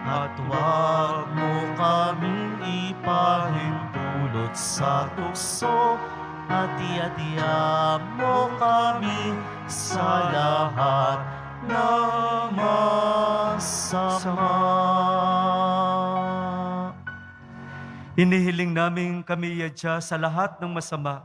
At huwag mo kaming ipahintulot sa tukso, at iadya mo kami sa lahat ng masama. Hinihiling namin kami iadya sa lahat ng masama,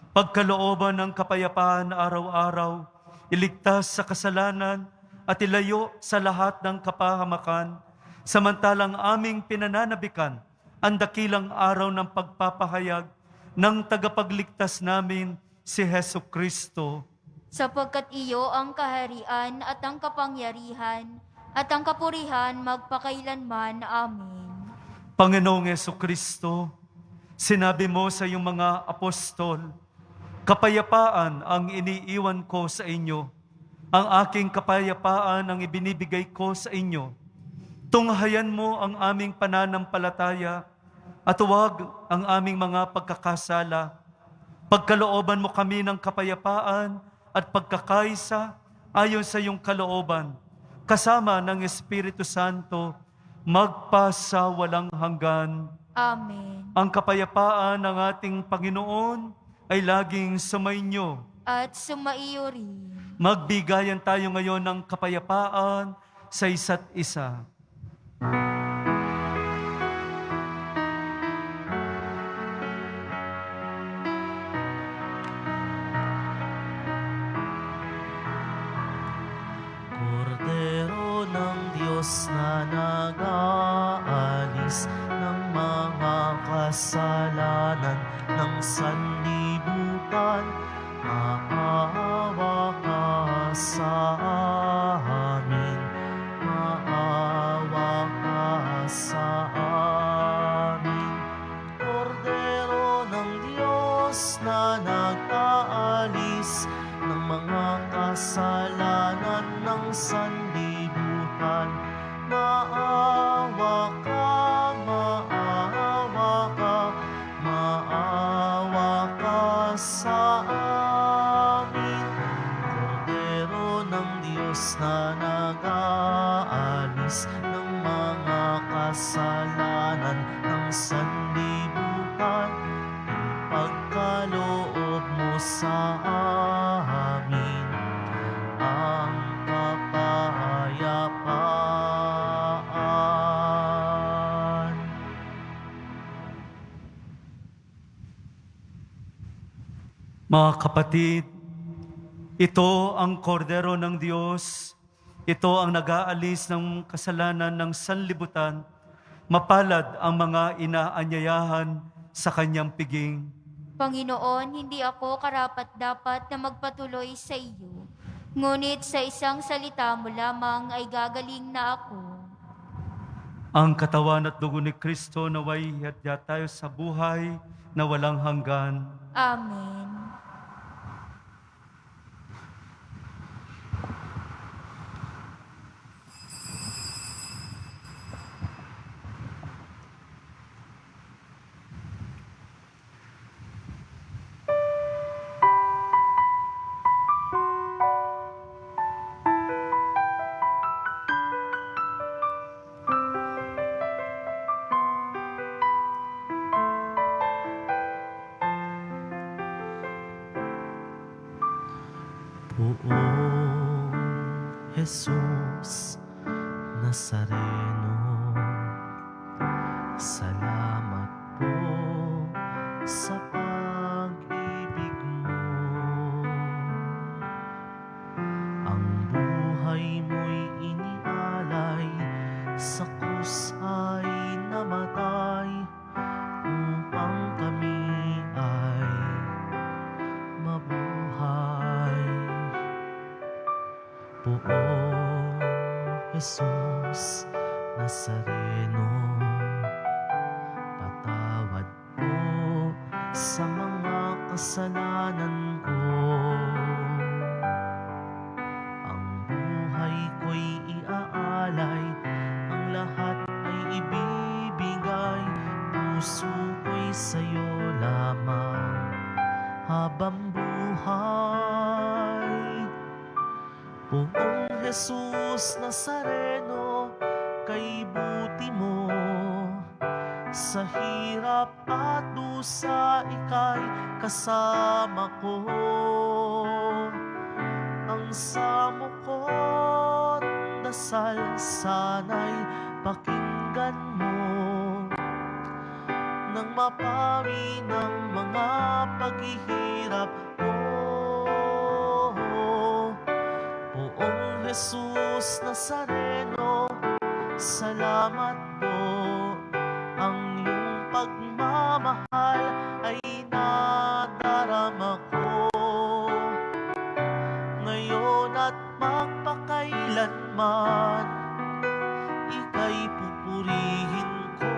pagkalooban ng kapayapaan araw-araw, iligtas sa kasalanan at ilayo sa lahat ng kapahamakan, samantalang aming pinananabikan ang dakilang araw ng pagpapahayag ng tagapagligtas namin, si Hesu Kristo. Sapagkat iyo ang kaharian at ang kapangyarihan at ang kapurihan magpakailanman. Amen. Panginoong Hesu Kristo, sinabi mo sa iyong mga apostol, kapayapaan ang iniiwan ko sa inyo, ang aking kapayapaan ang ibinibigay ko sa inyo. Tunghayan mo ang aming pananampalataya at huwag ang aming mga pagkakasala. Pagkalooban mo kami ng kapayapaan at pagkakaisa ayon sa iyong kalooban, kasama ng Espiritu Santo, magpasawalang hanggan. Amen. Ang kapayapaan ng ating Panginoon ay laging sumainyo. At sumaiyo rin. Magbigayan tayo ngayon ng kapayapaan sa isa't isa. Kordero ng Diyos na nag-aalis ng mga kasalanan ng sanlibutan, maawa ka sa amin, maawa ka sa amin. Kordero ng Diyos na nag-aalis ng mga kasalanan ng sanlibutan, maawa ka, maawa ka, maawa ka sa amin. Kordero ng Diyos na nag-aalis ng mga kasalanan ng sanlibutan, ipagkaloob mo sa amin ang kapayapaan. Mga kapatid, ito ang kordero ng Diyos. Ito ang nag-aalis ng kasalanan ng sanlibutan. Mapalad ang mga inaanyayahan sa kanyang piging. Panginoon, hindi ako karapat-dapat na magpatuloy sa iyo. Ngunit sa isang salita mo lamang ay gagaling na ako. Ang katawan at dugo ni Kristo naway hadya tayo sa buhay na walang hanggan. Amen. Poong Jesus Nazareno, salamat po sa pag-ibig mo. Ang buhay mo'y inialay, sa krus ay namatay, upang kami ay mabuhay. Poong Jesus Nazareno, patawad po sa mga kasalanan ko. Ang buhay ko'y iaalay, ang lahat ay ibibigay, puso ko'y sa'yo lamang habang buhay. Poong Jesus Nazareno, kay buti mo, sa hirap at dusa ika'y kasama ko. Ang samo ko't dasal sana'y pakinggan mo, nang mapawi ng mga paghihirap ko. Poong Jesus Nazareno, salamat po. Ang iyong pagmamahal ay nadarama ko, ngayon at magpakailanman, ika'y pupurihin ko.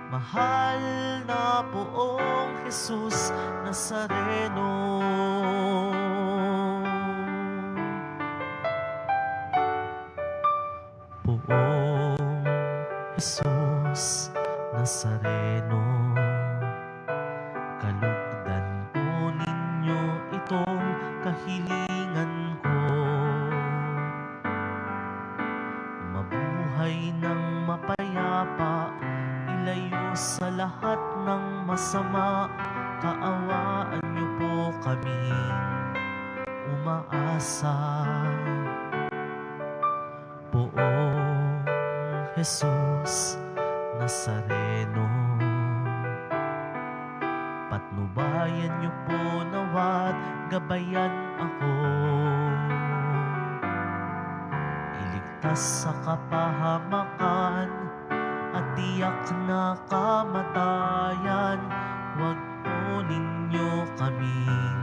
Mahal na Poong Jesus Nazareno, Poong Jesus Nazareno, kalugdan po ninyo itong kahilingan ko. Mabuhay ng mapayapa, ilayo sa lahat ng masama, kaawaan niyo po kaming umaasa. Poong Jesus Nazareno, patnubayan niyo po nawat gabayan ako, iligtas sa kapahamakan at tiyak na kamatayan. Huwag po ninyo kaming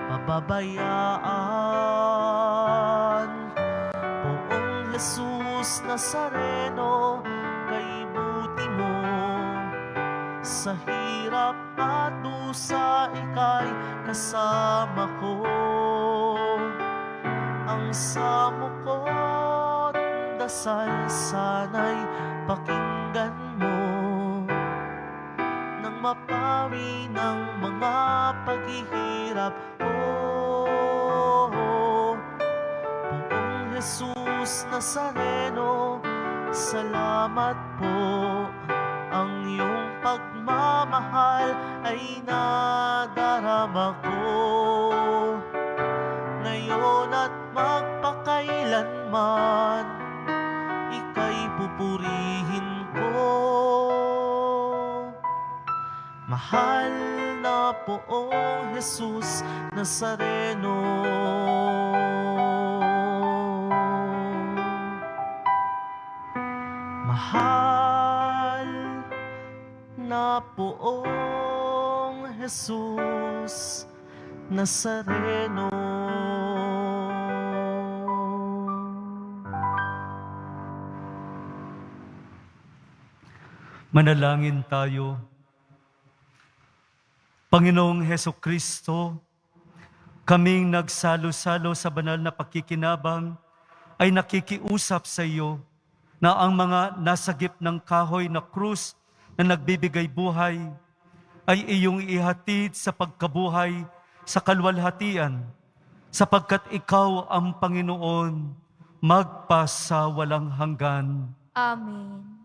pababayaan. Poong Jesus Nazareno, kay buti mo, sa hirap at dusa ika'y kasama ko. Ang samo ko't dasal sana'y pakinggan mo, nang mapawi ng mga paghihirap ko. Poong Jesus Nazareno, salamat po. Ang iyong pagmamahal ay nadarama ko, ngayon at magpakailanman, ika'y pupurihin ko. Mahal na Poong Jesus Nazareno. Mahal na Poong Jesus Nazareno. Manalangin tayo. Panginoong Heso Kristo, kaming nagsalo-salo sa banal na pakikinabang ay nakikiusap sa iyo na ang mga nasagip ng kahoy na krus na nagbibigay buhay ay iyong ihatid sa pagkabuhay sa kalwalhatian, sapagkat ikaw ang Panginoon magpasawalang hanggan. Amen.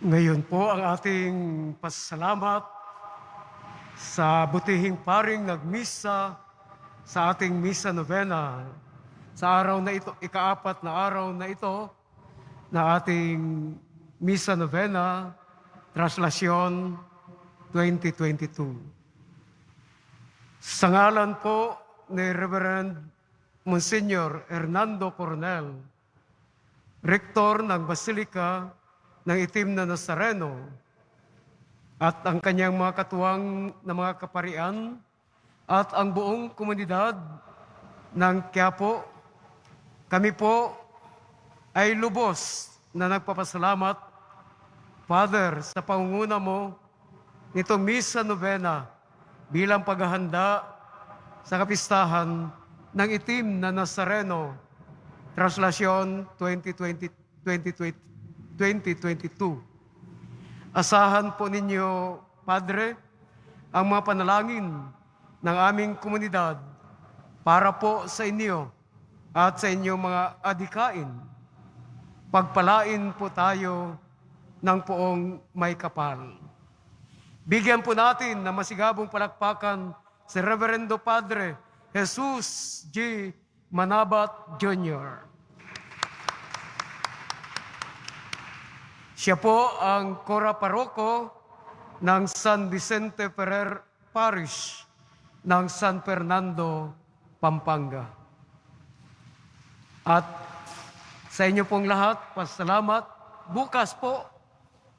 Ngayon po ang ating pasalamat sa butihing paring nagmisa sa ating misa novena. Sa araw na ito, ika-4 na araw na ito, na ating misa novena, Translasyon 2022. Sa ngalan po ni Reverend Monsignor Hernando Coronel, Rektor ng Basilika ng Itim na Nazareno, at ang kanyang mga katuwang na mga kaparian, at ang buong komunidad ng Quiapo, kami po ay lubos na nagpapasalamat, Father, sa pangunguna mo nitong Misa Novena bilang paghahanda sa kapistahan ng Itim na Nazareno, Translasyon 2022. Asahan po ninyo, Padre, ang mga panalangin ng aming komunidad para po sa inyo at sa inyong mga adikain. Pagpalain po tayo ng poong may kapal. Bigyan po natin na masigabong palakpakan si Reverendo Padre Jesus G. Manabat Jr. Siya po ang Cora Paroko ng San Vicente Ferrer Parish ng San Fernando, Pampanga. At sa inyo pong lahat, pasalamat. Bukas po,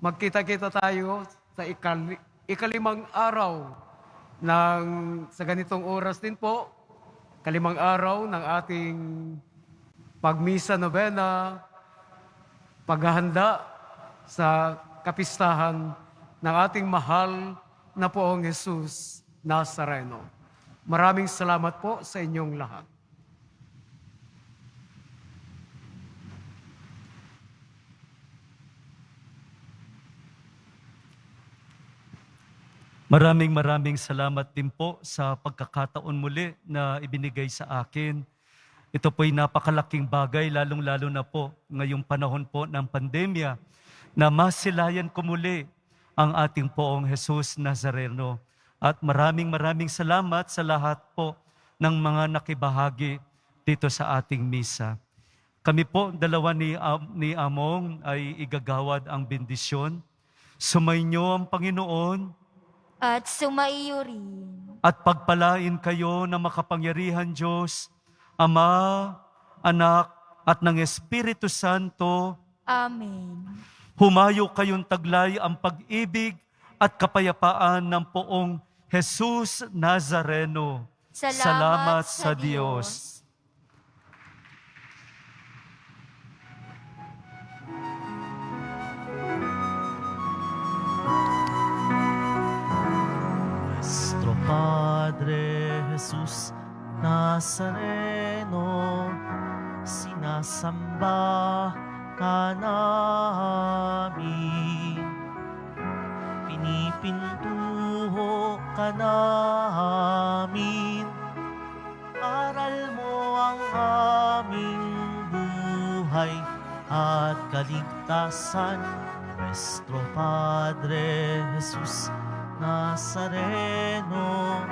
magkita-kita tayo sa ikalimang araw sa ganitong oras din po, kalimang araw ng ating pagmisa novena, paghahanda sa kapistahan ng ating mahal na Poong Jesus Nazareno. Maraming salamat po sa inyong lahat. Maraming salamat din po sa pagkakataon muli na ibinigay sa akin. Ito po'y napakalaking bagay, lalong-lalo na po ngayong panahon po ng pandemya, na masilayan ko muli ang ating Poong Jesus Nazareno. At maraming salamat sa lahat po ng mga nakibahagi dito sa ating misa. Kami po, dalawa ni Among, ay igagawad ang bendisyon. Sumainyo ang Panginoon At sumaiyo rin. at pagpalain kayo ng makapangyarihan Diyos, Ama, Anak, at ng Espiritu Santo. Amen. Humayo kayong taglay ang pag-ibig at kapayapaan ng Poong Jesus Nazareno. Salamat sa Diyos. Nuestro Padre Jesus Nazareno, sinasamba ka namin, pinipintuho ka namin, aral mo ang aming buhay at kaligtasan. Nuestro Padre Jesus Nazareno,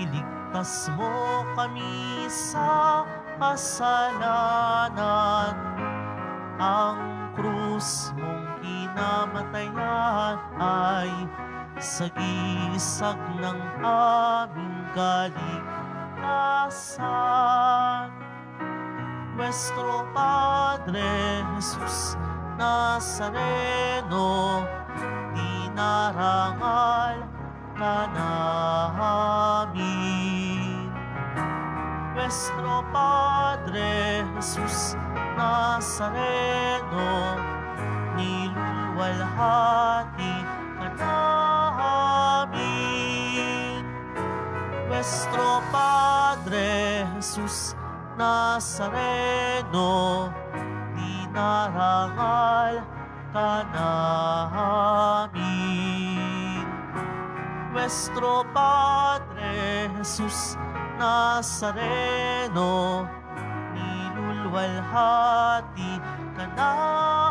iligtas Ligtas mo kami sa kasalanan. Ang krus mong kinamatayan ay sagisag ng aming kaligtasan. Nuestro Padre Jesus Nazareno, dinarangal ka namin. Nuestro Padre Jesus Nazareno, niluluwalhati ka namin. Nuestro Padre Jesus Nazareno, dinarangal ka namin. Nuestro Padre Jesus Nazareno, niluluwalhati ka namin.